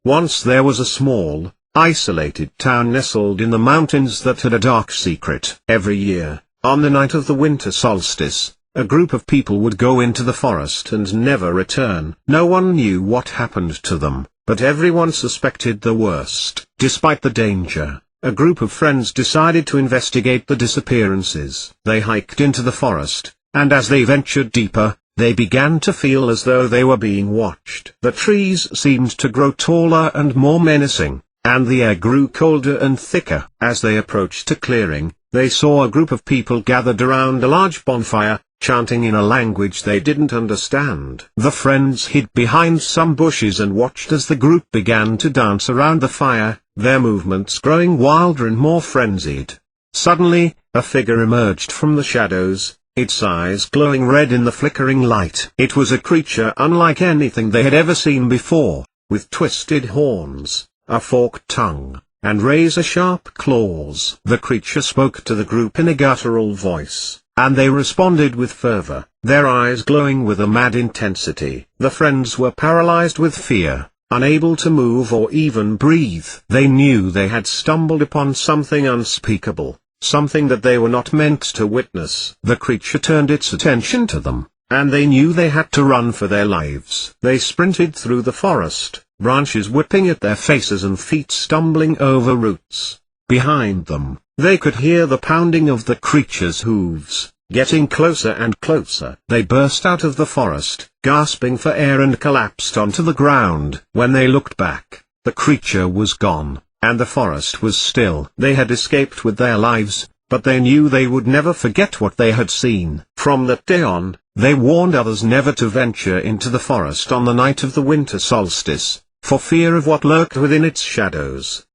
Once there was a small, isolated town nestled in the mountains that had a dark secret. Every year, on the night of the winter solstice, a group of people would go into the forest and never return. No one knew what happened to them, but everyone suspected the worst. Despite the danger, a group of friends decided to investigate the disappearances. They hiked into the forest, and as they ventured deeper, they began to feel as though they were being watched. The trees seemed to grow taller and more menacing, and the air grew colder and thicker. As they approached a clearing, they saw a group of people gathered around a large bonfire, chanting in a language they didn't understand. The friends hid behind some bushes and watched as the group began to dance around the fire, their movements growing wilder and more frenzied. Suddenly, a figure emerged from the shadows, its eyes glowing red in the flickering light. It was a creature unlike anything they had ever seen before, with twisted horns, a forked tongue, and razor-sharp claws. The creature spoke to the group in a guttural voice, and they responded with fervor, their eyes glowing with a mad intensity. The friends were paralyzed with fear, unable to move or even breathe. They knew they had stumbled upon something unspeakable, something that they were not meant to witness. The creature turned its attention to them, and they knew they had to run for their lives. They sprinted through the forest, branches whipping at their faces and feet stumbling over roots. Behind them, they could hear the pounding of the creature's hooves, getting closer and closer. They burst out of the forest, gasping for air, and collapsed onto the ground. When they looked back, the creature was gone, and the forest was still. They had escaped with their lives, but they knew they would never forget what they had seen. From that day on, they warned others never to venture into the forest on the night of the winter solstice, for fear of what lurked within its shadows.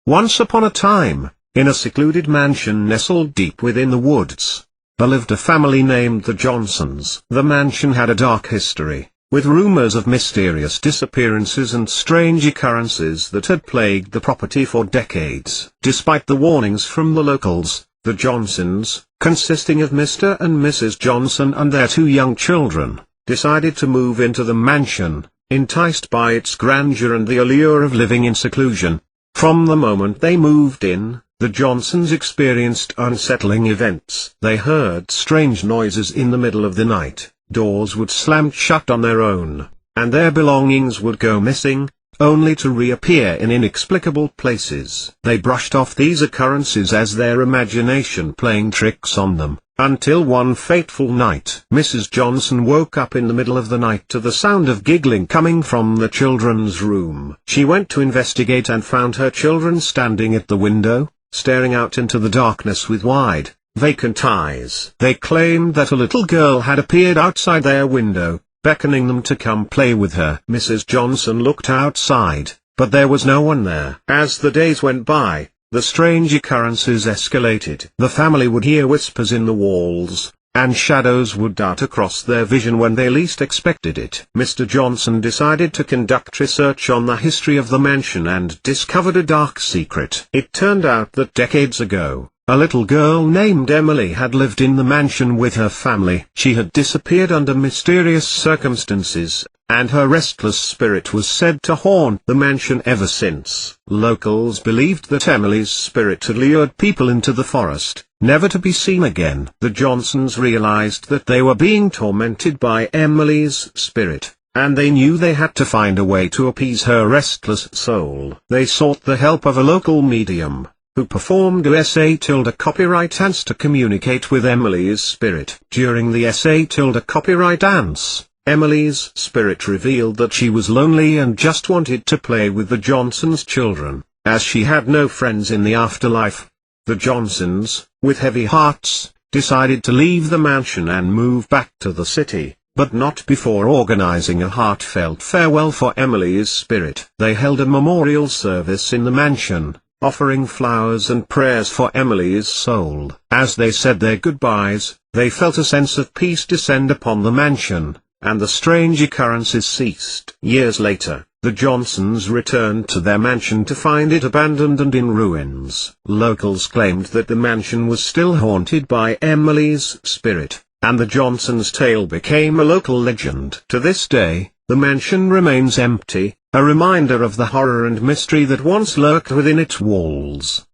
Once upon a time, in a secluded mansion nestled deep within the woods, there lived a family named the Johnsons. The mansion had a dark history, with rumors of mysterious disappearances and strange occurrences that had plagued the property for decades. Despite the warnings from the locals, the Johnsons, consisting of Mr. and Mrs. Johnson and their 2 young children, decided to move into the mansion, enticed by its grandeur and the allure of living in seclusion. From the moment they moved in, the Johnsons experienced unsettling events. They heard strange noises in the middle of the night. Doors would slam shut on their own, and their belongings would go missing, only to reappear in inexplicable places. They brushed off these occurrences as their imagination playing tricks on them, until one fateful night Mrs. Johnson woke up in the middle of the night to the sound of giggling coming from the children's room. She went to investigate and found her children standing at the window, staring out into the darkness with wide, vacant eyes. They claimed that a little girl had appeared outside their window, beckoning them to come play with her. Mrs. Johnson looked outside, but there was no one there. As the days went by, the strange occurrences escalated. The family would hear whispers in the walls, and shadows would dart across their vision when they least expected it. Mr. Johnson decided to conduct research on the history of the mansion and discovered a dark secret. It turned out that decades ago, A little girl named Emily had lived in the mansion with her family. She had disappeared under mysterious circumstances, and her restless spirit was said to haunt the mansion ever since. Locals believed that Emily's spirit had lured people into the forest, never to be seen again. The Johnsons realized that they were being tormented by Emily's spirit, and they knew they had to find a way to appease her restless soul. They sought the help of a local medium, who performed a SA-copyright dance to communicate with Emily's spirit. During the SA-copyright dance, Emily's spirit revealed that she was lonely and just wanted to play with the Johnsons' children, as she had no friends in the afterlife. The Johnsons, with heavy hearts, decided to leave the mansion and move back to the city, but not before organizing a heartfelt farewell for Emily's spirit. They held a memorial service in the mansion, offering flowers and prayers for Emily's soul. As they said their goodbyes, they felt a sense of peace descend upon the mansion, and the strange occurrences ceased. Years later, the Johnsons returned to their mansion to find it abandoned and in ruins. Locals claimed that the mansion was still haunted by Emily's spirit, and the Johnsons' tale became a local legend. To this day, the mansion remains empty, a reminder of the horror and mystery that once lurked within its walls.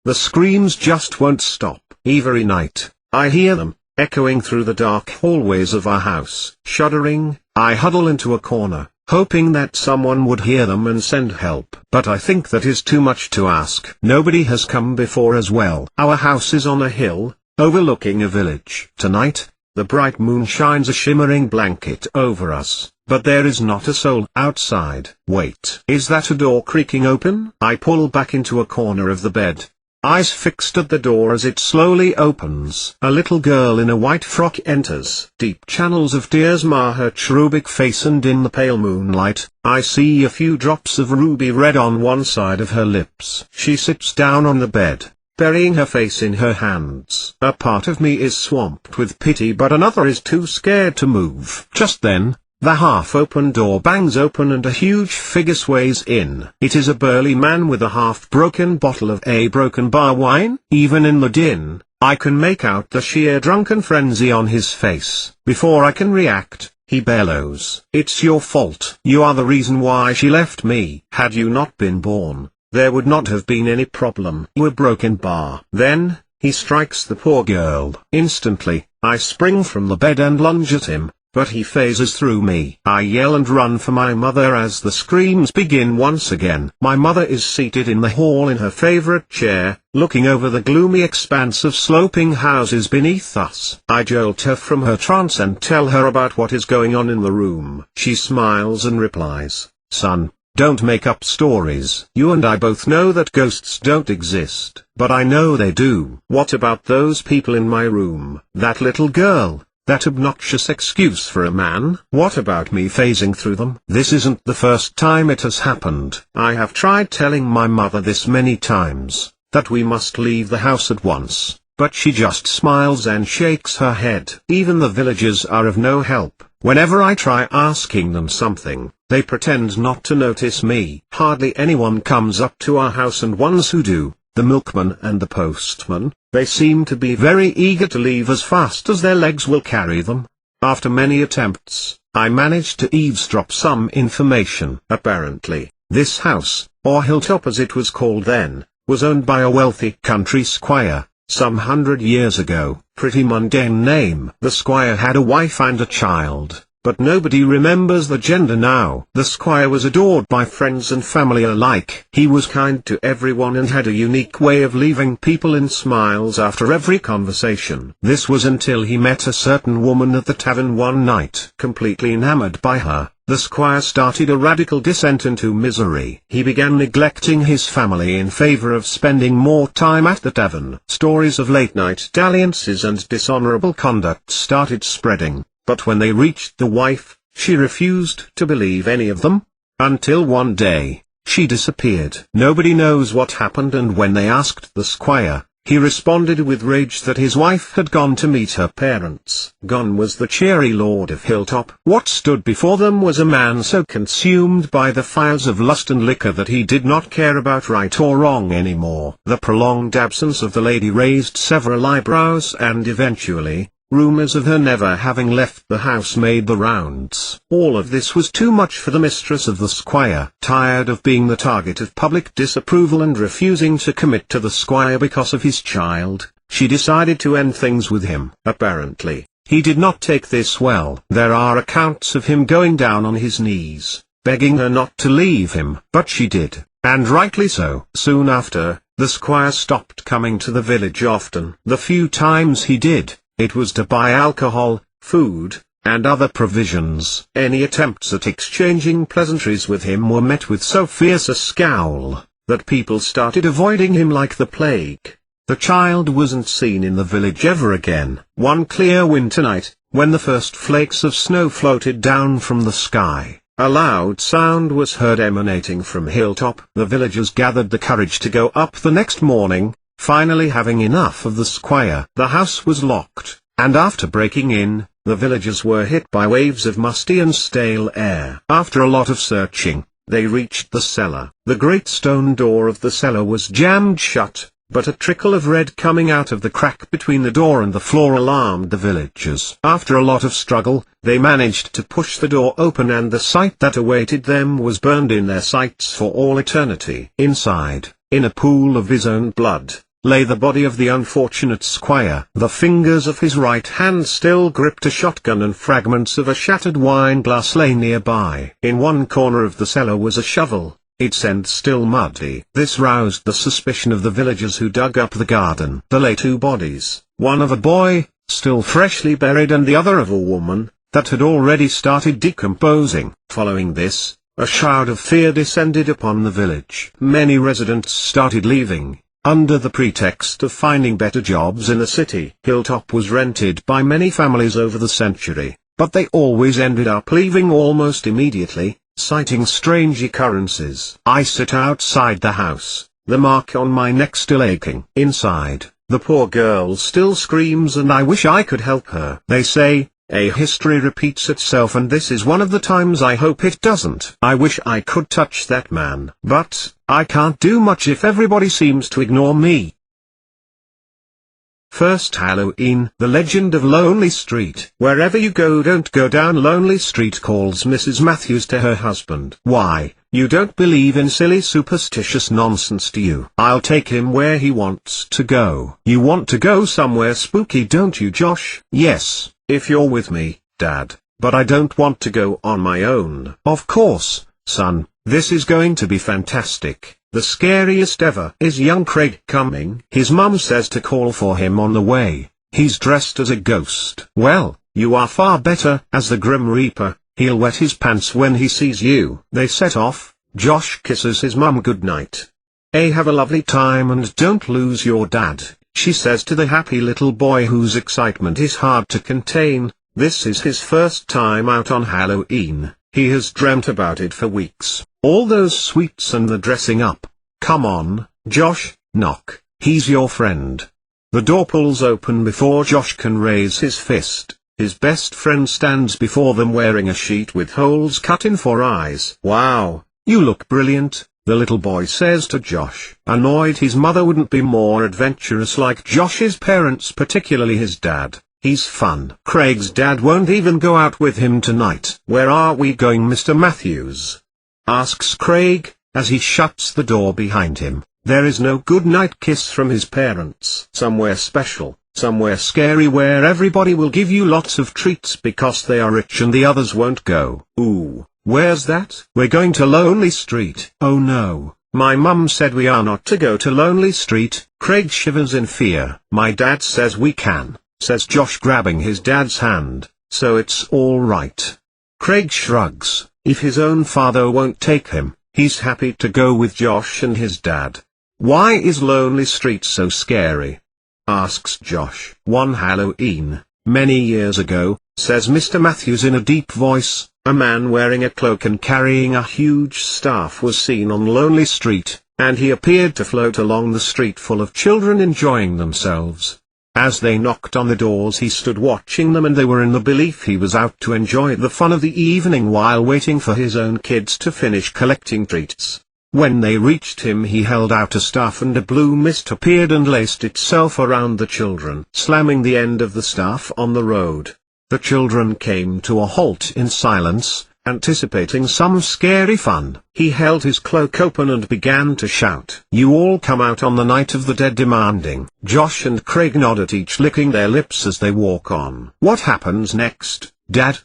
The screams just won't stop. Every night, I hear them, echoing through the dark hallways of our house. Shuddering, I huddle into a corner, hoping that someone would hear them and send help. But I think that is too much to ask. Nobody has come before as well. Our house is on a hill, overlooking a village. Tonight, the bright moon shines a shimmering blanket over us, but there is not a soul outside. Wait. Is that a door creaking open? I pull back into a corner of the bed, eyes fixed at the door as it slowly opens. A little girl in a white frock enters. Deep channels of tears mar her cherubic face, and in the pale moonlight, I see a few drops of ruby red on one side of her lips. She sits down on the bed, burying her face in her hands. A part of me is swamped with pity, but another is too scared to move. Just then, the half-open door bangs open and a huge figure sways in. It is a burly man with a half-broken bottle of a broken bar wine. Even in the din, I can make out the sheer drunken frenzy on his face. Before I can react, he bellows, "It's your fault. You are the reason why she left me. Had you not been born, there would not have been any problem. You a broken bar." Then, he strikes the poor girl. Instantly, I spring from the bed and lunge at him, but he phases through me. I yell and run for my mother as the screams begin once again. My mother is seated in the hall in her favorite chair, looking over the gloomy expanse of sloping houses beneath us. I jolt her from her trance and tell her about what is going on in the room. She smiles and replies, "Son, don't make up stories. You and I both know that ghosts don't exist." "But I know they do." "What about those people in my room? That little girl? That obnoxious excuse for a man?" "What about me phasing through them?" This isn't the first time it has happened. I have tried telling my mother this many times, that we must leave the house at once, but she just smiles and shakes her head. Even the villagers are of no help. Whenever I try asking them something, they pretend not to notice me. Hardly anyone comes up to our house, and ones who do, the milkman and the postman, they seem to be very eager to leave as fast as their legs will carry them. After many attempts, I managed to eavesdrop some information. Apparently, this house, or hilltop as it was called then, was owned by a wealthy country squire, some 100 years ago. Pretty mundane name. The squire had a wife and a child, but nobody remembers the gender now. The squire was adored by friends and family alike. He was kind to everyone and had a unique way of leaving people in smiles after every conversation. This was until he met a certain woman at the tavern one night. Completely enamored by her, the squire started a radical descent into misery. He began neglecting his family in favor of spending more time at the tavern. Stories of late-night dalliances and dishonorable conduct started spreading, but when they reached the wife, she refused to believe any of them. Until one day, she disappeared. Nobody knows what happened, and when they asked the squire, He responded with rage that his wife had gone to meet her parents. Gone was the cheery lord of Hilltop. What stood before them was a man so consumed by the fires of lust and liquor that he did not care about right or wrong anymore. The prolonged absence of the lady raised several eyebrows, and eventually, rumors of her never having left the house made the rounds. All of this was too much for the mistress of the squire. Tired of being the target of public disapproval and refusing to commit to the squire because of his child, she decided to end things with him. Apparently, he did not take this well. There are accounts of him going down on his knees, begging her not to leave him. But she did, and rightly so. Soon after, the squire stopped coming to the village often. The few times he did, it was to buy alcohol, food, and other provisions. Any attempts at exchanging pleasantries with him were met with so fierce a scowl, that people started avoiding him like the plague. The child wasn't seen in the village ever again. One clear winter night, when the first flakes of snow floated down from the sky, a loud sound was heard emanating from Hilltop. The villagers gathered the courage to go up the next morning, finally having enough of the squire. The house was locked, and after breaking in, the villagers were hit by waves of musty and stale air. After a lot of searching, they reached the cellar. The great stone door of the cellar was jammed shut, but a trickle of red coming out of the crack between the door and the floor alarmed the villagers. After a lot of struggle, they managed to push the door open, and the sight that awaited them was burned in their sights for all eternity. Inside, in a pool of his own blood, lay the body of the unfortunate squire. The fingers of his right hand still gripped a shotgun, and fragments of a shattered wine glass lay nearby. In one corner of the cellar was a shovel, its end still muddy. This roused the suspicion of the villagers, who dug up the garden. There lay two bodies, one of a boy, still freshly buried, and the other of a woman, that had already started decomposing. Following this, a shroud of fear descended upon the village. Many residents started leaving, under the pretext of finding better jobs in the city. Hilltop was rented by many families over the century, but they always ended up leaving almost immediately, citing strange occurrences. I sit outside the house, the mark on my neck still aching. Inside, the poor girl still screams, and I wish I could help her. They say, a history repeats itself, and this is one of the times I hope it doesn't. I wish I could touch that man, but I can't do much if everybody seems to ignore me. First Halloween. The Legend of Lonely Street. Wherever you go, don't go down Lonely Street, calls Mrs. Matthews to her husband. Why, you don't believe in silly superstitious nonsense, do you? I'll take him where he wants to go. You want to go somewhere spooky, don't you, Josh? Yes, if you're with me, Dad, but I don't want to go on my own. Of course, son, this is going to be fantastic. The scariest ever. Is young Craig coming? His mum says to call for him on the way. He's dressed as a ghost. Well, you are far better. As the Grim Reaper, he'll wet his pants when he sees you. They set off. Josh kisses his mum goodnight. Have a lovely time and don't lose your dad, she says to the happy little boy, whose excitement is hard to contain. This is his first time out on Halloween. He has dreamt about it for weeks. All those sweets and the dressing up. Come on, Josh, knock. He's your friend. The door pulls open before Josh can raise his fist. His best friend stands before them wearing a sheet with holes cut in for eyes. Wow, you look brilliant, the little boy says to Josh. Annoyed his mother wouldn't be more adventurous like Josh's parents, particularly his dad. He's fun. Craig's dad won't even go out with him tonight. Where are we going, Mr. Matthews? Asks Craig, as he shuts the door behind him. There is no good night kiss from his parents. Somewhere special, somewhere scary, where everybody will give you lots of treats because they are rich and the others won't go. Ooh, where's that? We're going to Lonely Street. Oh no, my mum said we are not to go to Lonely Street. Craig shivers in fear. My dad says we can, says Josh, grabbing his dad's hand, so it's all right. Craig shrugs. If his own father won't take him, he's happy to go with Josh and his dad. Why is Lonely Street so scary? Asks Josh. One Halloween, many years ago, says Mr. Matthews in a deep voice, a man wearing a cloak and carrying a huge staff was seen on Lonely Street. and he appeared to float along the street full of children enjoying themselves. As they knocked on the doors he stood watching them, and they were in the belief he was out to enjoy the fun of the evening while waiting for his own kids to finish collecting treats. When they reached him he held out a staff, and a blue mist appeared and laced itself around the children, slamming the end of the staff on the road. The children came to a halt in silence, anticipating some scary fun. He held his cloak open and began to shout, "You all come out on the night of the dead," demanding. Josh and Craig nod at each, licking their lips as they walk on. "What happens next, Dad?"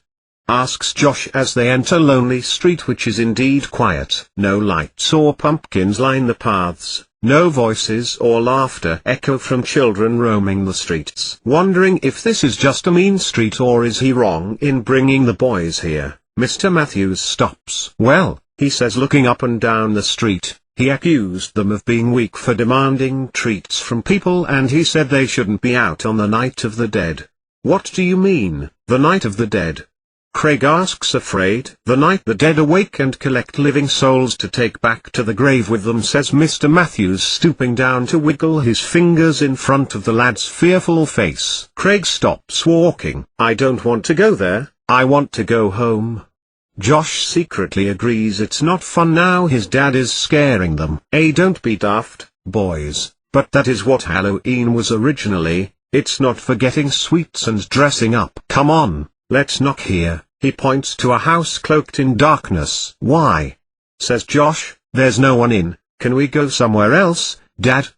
asks Josh as they enter lonely street, which is indeed quiet. No lights or pumpkins line the paths, no voices or laughter echo from children roaming the streets. Wondering if this is just a mean street or is he wrong in bringing the boys here, Mr. Matthews stops. "Well," he says, looking up and down the street, "he accused them of being weak for demanding treats from people, and he said they shouldn't be out on the night of the dead." "What do you mean, the night of the dead?" Craig asks, afraid. "The night the dead awake and collect living souls to take back to the grave with them," says Mr. Matthews, stooping down to wiggle his fingers in front of the lad's fearful face. Craig stops walking. "I don't want to go there, I want to go home." Josh secretly agrees it's not fun now his dad is scaring them. Don't be daft, boys, but that is what Halloween was originally. It's not for getting sweets and dressing up. Come on. "Let's knock here." He points to a house cloaked in darkness. "Why?" says Josh. "There's no one in. Can we go somewhere else, Dad?"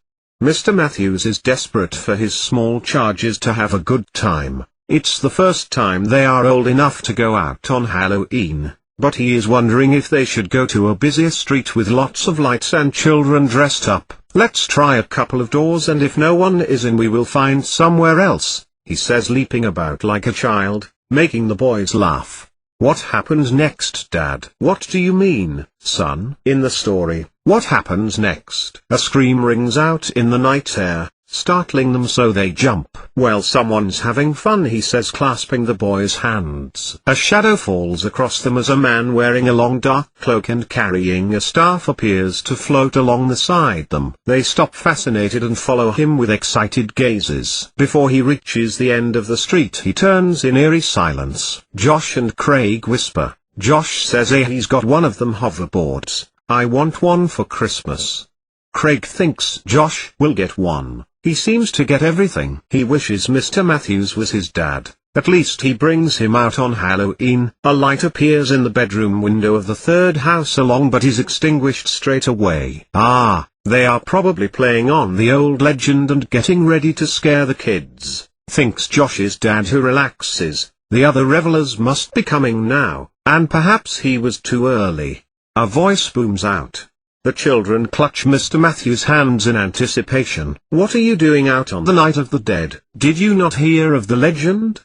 Mr. Matthews is desperate for his small charges to have a good time. It's the first time they are old enough to go out on Halloween, but he is wondering if they should go to a busier street with lots of lights and children dressed up. "Let's try a couple of doors, and if no one is in we will find somewhere else," he says, leaping about like a child, making the boys laugh. "What happens next, Dad?" "What do you mean, son?" "In the story, what happens next?" A scream rings out in the night air, startling them so they jump. "Well, someone's having fun," he says, clasping the boys' hands. A shadow falls across them as a man wearing a long dark cloak and carrying a staff appears to float alongside them. They stop fascinated and follow him with excited gazes. Before he reaches the end of the street he turns in eerie silence. Josh and Craig whisper. Josh says he's got one of them hoverboards. "I want one for Christmas." Craig thinks Josh will get one. He seems to get everything. He wishes Mr. Matthews was his dad. At least he brings him out on Halloween. A light appears in the bedroom window of the third house along, but is extinguished straight away. They are probably playing on the old legend and getting ready to scare the kids, thinks Josh's dad, who relaxes. The other revelers must be coming now, and perhaps he was too early. A voice booms out. The children clutch Mr. Matthews' hands in anticipation. "What are you doing out on the night of the dead? Did you not hear of the legend?"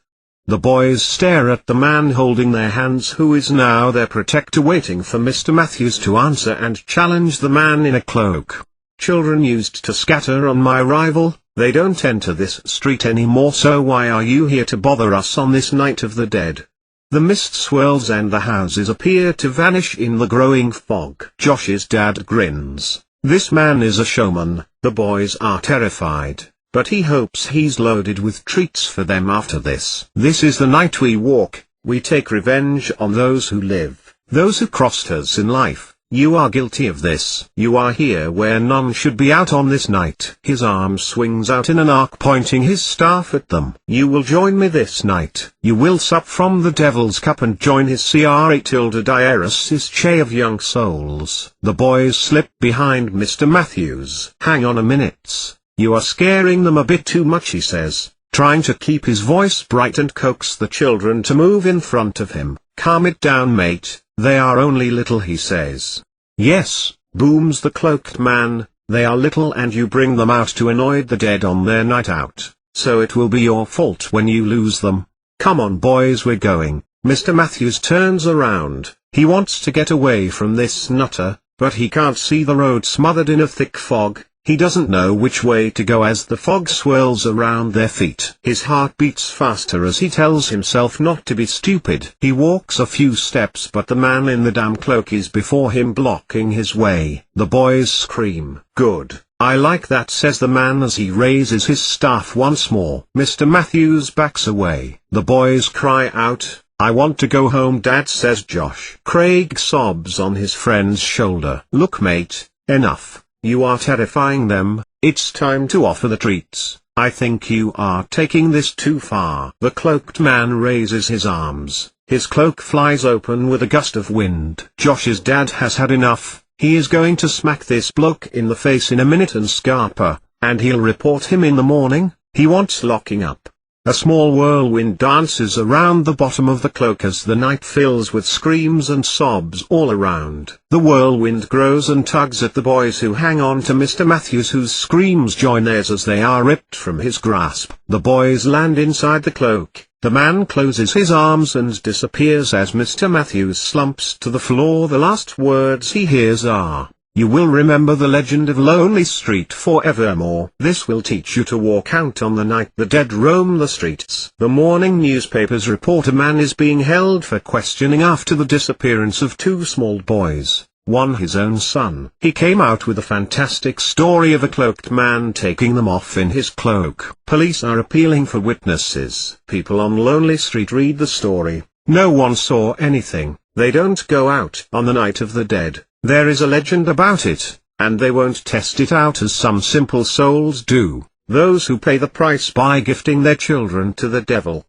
The boys stare at the man holding their hands, who is now their protector, waiting for Mr. Matthews to answer and challenge the man in a cloak. "Children used to scatter on my arrival. They don't enter this street anymore, so why are you here to bother us on this night of the dead?" The mist swirls and the houses appear to vanish in the growing fog. Josh's dad grins. This man is a showman. The boys are terrified, but he hopes he's loaded with treats for them after this. "This is the night we walk. We take revenge on those who live, those who crossed us in life. You are guilty of this. You are here where none should be out on this night." His arm swings out in an arc, pointing his staff at them. "You will join me this night. You will sup from the devil's cup and join his Cra-Tilde-Diaris' Che of young souls." The boys slip behind Mr. Matthews. "Hang on a minute. You are scaring them a bit too much," he says, trying to keep his voice bright and coax the children to move in front of him. "Calm it down, mate. They are only little," he says. "Yes," booms the cloaked man, "they are little and you bring them out to annoy the dead on their night out, so it will be your fault when you lose them. Come on boys, we're going." Mr. Matthews turns around. He wants to get away from this nutter, but he can't see the road smothered in a thick fog. He doesn't know which way to go as the fog swirls around their feet. His heart beats faster as he tells himself not to be stupid. He walks a few steps, but the man in the damn cloak is before him, blocking his way. The boys scream. "Good. I like that," says the man as he raises his staff once more. Mr. Matthews backs away. The boys cry out, "I want to go home, Dad," says Josh. Craig sobs on his friend's shoulder. "Look, mate, enough. You are terrifying them. It's time to offer the treats. I think you are taking this too far." The cloaked man raises his arms. His cloak flies open with a gust of wind. Josh's dad has had enough. He is going to smack this bloke in the face in a minute and scarper, and he'll report him in the morning. He wants locking up. A small whirlwind dances around the bottom of the cloak as the night fills with screams and sobs all around. The whirlwind grows and tugs at the boys, who hang on to Mr. Matthews, whose screams join theirs as they are ripped from his grasp. The boys land inside the cloak. The man closes his arms and disappears as Mr. Matthews slumps to the floor. The last words he hears are, "You will remember the legend of Lonely Street forevermore. This will teach you to walk out on the night the dead roam the streets." The morning newspapers report a man is being held for questioning after the disappearance of two small boys, one his own son. He came out with a fantastic story of a cloaked man taking them off in his cloak. Police are appealing for witnesses. People on Lonely Street read the story. No one saw anything. They don't go out on the night of the dead. There is a legend about it, and they won't test it out as some simple souls do, those who pay the price by gifting their children to the devil.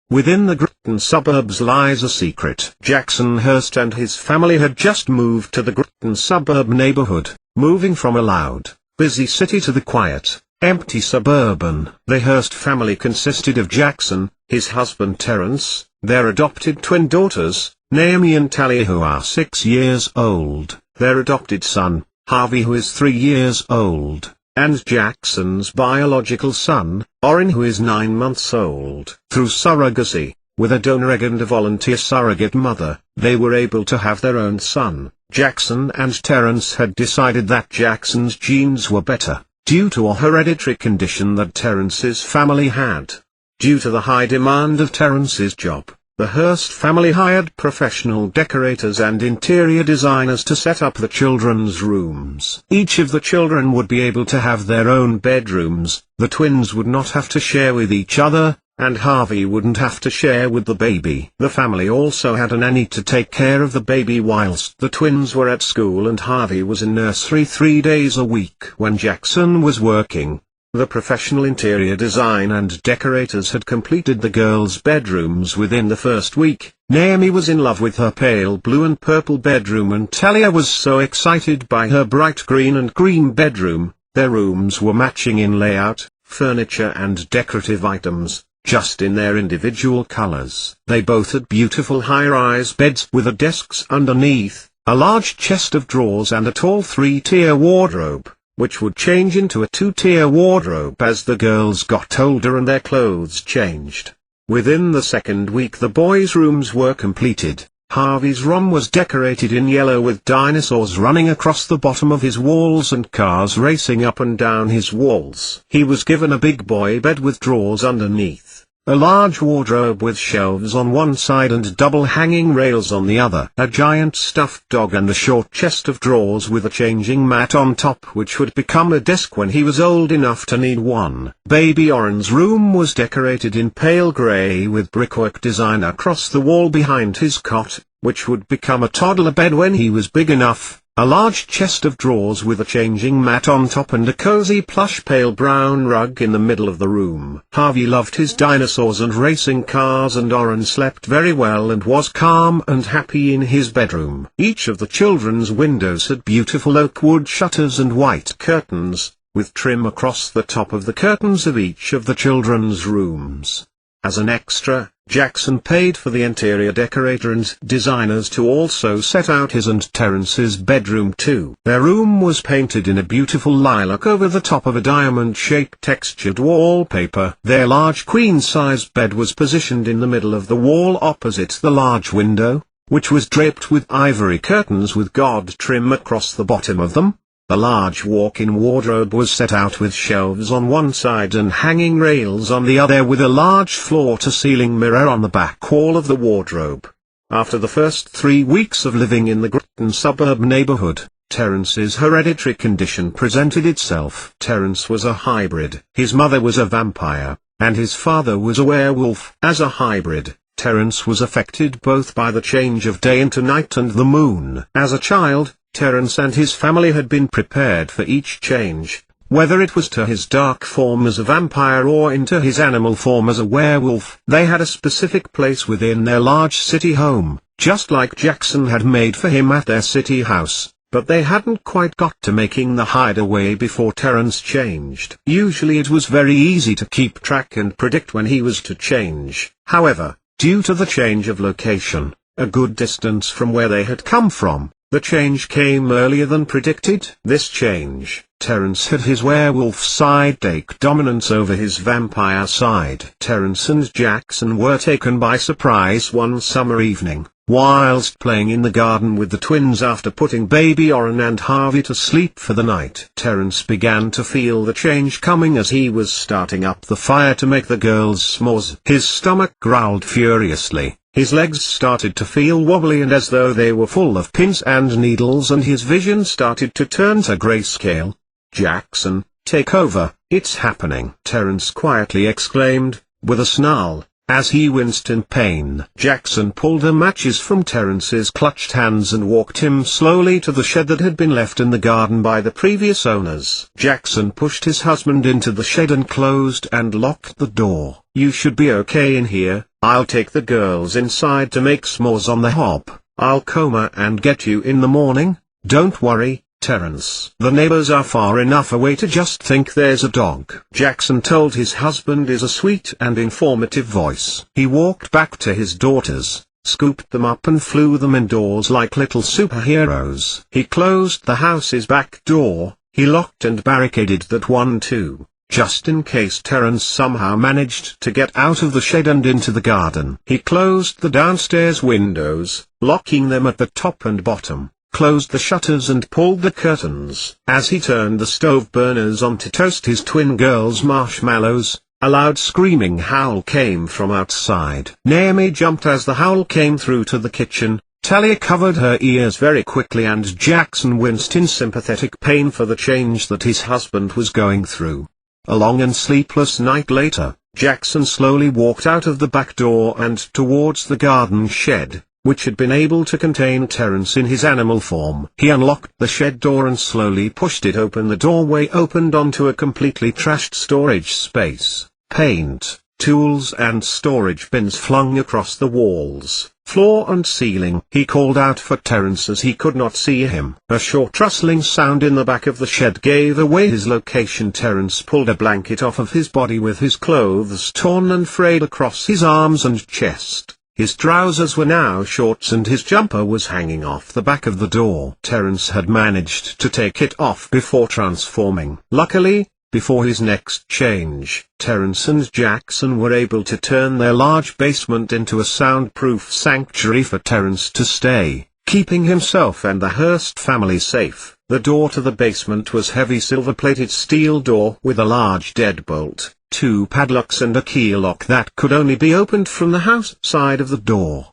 Within the Gritton suburbs lies a secret. Jackson Hurst and his family had just moved to the Gritton suburb neighborhood, moving from a loud, busy city to the quiet, empty suburban. The Hurst family consisted of Jackson, his husband Terence, their adopted twin daughters, Naomi and Talia, who are 6 years old, their adopted son, Harvey, who is 3 years old, and Jackson's biological son, Orrin, who is 9 months old. Through surrogacy, with a donor egg and a volunteer surrogate mother, they were able to have their own son. Jackson and Terence had decided that Jackson's genes were better, due to a hereditary condition that Terence's family had. Due to the high demand of Terence's job, the Hurst family hired professional decorators and interior designers to set up the children's rooms. Each of the children would be able to have their own bedrooms, the twins would not have to share with each other, and Harvey wouldn't have to share with the baby. The family also had a nanny to take care of the baby whilst the twins were at school, and Harvey was in nursery 3 days a week when Jackson was working. The professional interior design and decorators had completed the girls' bedrooms within the first week. Naomi was in love with her pale blue and purple bedroom, and Talia was so excited by her bright green and green bedroom. Their rooms were matching in layout, furniture and decorative items, just in their individual colors. They both had beautiful high-rise beds with desks underneath, a large chest of drawers and a tall 3-tier wardrobe, which would change into a 2-tier wardrobe as the girls got older and their clothes changed. Within the second week the boys' rooms were completed. Harvey's room was decorated in yellow with dinosaurs running across the bottom of his walls and cars racing up and down his walls. He was given a big boy bed with drawers underneath, a large wardrobe with shelves on one side and double hanging rails on the other, a giant stuffed dog and a short chest of drawers with a changing mat on top which would become a desk when he was old enough to need one. Baby Orrin's room was decorated in pale grey with brickwork design across the wall behind his cot, which would become a toddler bed when he was big enough. A large chest of drawers with a changing mat on top and a cozy plush pale brown rug in the middle of the room. Harvey loved his dinosaurs and racing cars, and Orrin slept very well and was calm and happy in his bedroom. Each of the children's windows had beautiful oak wood shutters and white curtains, with trim across the top of the curtains of each of the children's rooms. As an extra, Jackson paid for the interior decorator and designers to also set out his and Terence's bedroom too. Their room was painted in a beautiful lilac over the top of a diamond-shaped textured wallpaper. Their large queen-size bed was positioned in the middle of the wall opposite the large window, which was draped with ivory curtains with gold trim across the bottom of them. A large walk-in wardrobe was set out with shelves on one side and hanging rails on the other, with a large floor-to-ceiling mirror on the back wall of the wardrobe. After the first 3 weeks of living in the Gritton suburb neighborhood, Terence's hereditary condition presented itself. Terence was a hybrid. His mother was a vampire, and his father was a werewolf. As a hybrid, Terence was affected both by the change of day into night and the moon. As a child, Terence and his family had been prepared for each change, whether it was to his dark form as a vampire or into his animal form as a werewolf. They had a specific place within their large city home, just like Jackson had made for him at their city house, but they hadn't quite got to making the hideaway before Terence changed. Usually it was very easy to keep track and predict when he was to change. However, due to the change of location, a good distance from where they had come from, the change came earlier than predicted. This change, Terence had his werewolf side take dominance over his vampire side. Terence and Jackson were taken by surprise one summer evening, whilst playing in the garden with the twins after putting baby Oren and Harvey to sleep for the night. Terence began to feel the change coming as he was starting up the fire to make the girls s'mores. His stomach growled furiously. His legs started to feel wobbly and as though they were full of pins and needles, and his vision started to turn to grayscale. "Jackson, take over, it's happening," Terence quietly exclaimed, with a snarl, as he winced in pain. Jackson pulled the matches from Terence's clutched hands and walked him slowly to the shed that had been left in the garden by the previous owners. Jackson pushed his husband into the shed and closed and locked the door. "You should be okay in here. I'll take the girls inside to make s'mores on the hob. I'll coma and get you in the morning. Don't worry, Terence. The neighbors are far enough away to just think there's a dog," Jackson told his husband in a sweet and informative voice. He walked back to his daughters, scooped them up and flew them indoors like little superheroes. He closed the house's back door. He locked and barricaded that one too, just in case Terence somehow managed to get out of the shed and into the garden. He closed the downstairs windows, locking them at the top and bottom, closed the shutters and pulled the curtains. As he turned the stove burners on to toast his twin girls' marshmallows, a loud screaming howl came from outside. Naomi jumped as the howl came through to the kitchen. Talia covered her ears very quickly and Jackson winced in sympathetic pain for the change that his husband was going through. A long and sleepless night later, Jackson slowly walked out of the back door and towards the garden shed, which had been able to contain Terence in his animal form. He unlocked the shed door and slowly pushed it open. The doorway opened onto a completely trashed storage space. Paint, tools and storage bins flung across the walls, floor and ceiling. He called out for Terence as he could not see him. A short rustling sound in the back of the shed gave away his location. Terence pulled a blanket off of his body with his clothes torn and frayed across his arms and chest. His trousers were now shorts and his jumper was hanging off the back of the door. Terence had managed to take it off before transforming. Luckily, before his next change, Terence and Jackson were able to turn their large basement into a soundproof sanctuary for Terence to stay, keeping himself and the Hurst family safe. The door to the basement was heavy silver-plated steel door with a large deadbolt, 2 padlocks and a key lock that could only be opened from the house side of the door.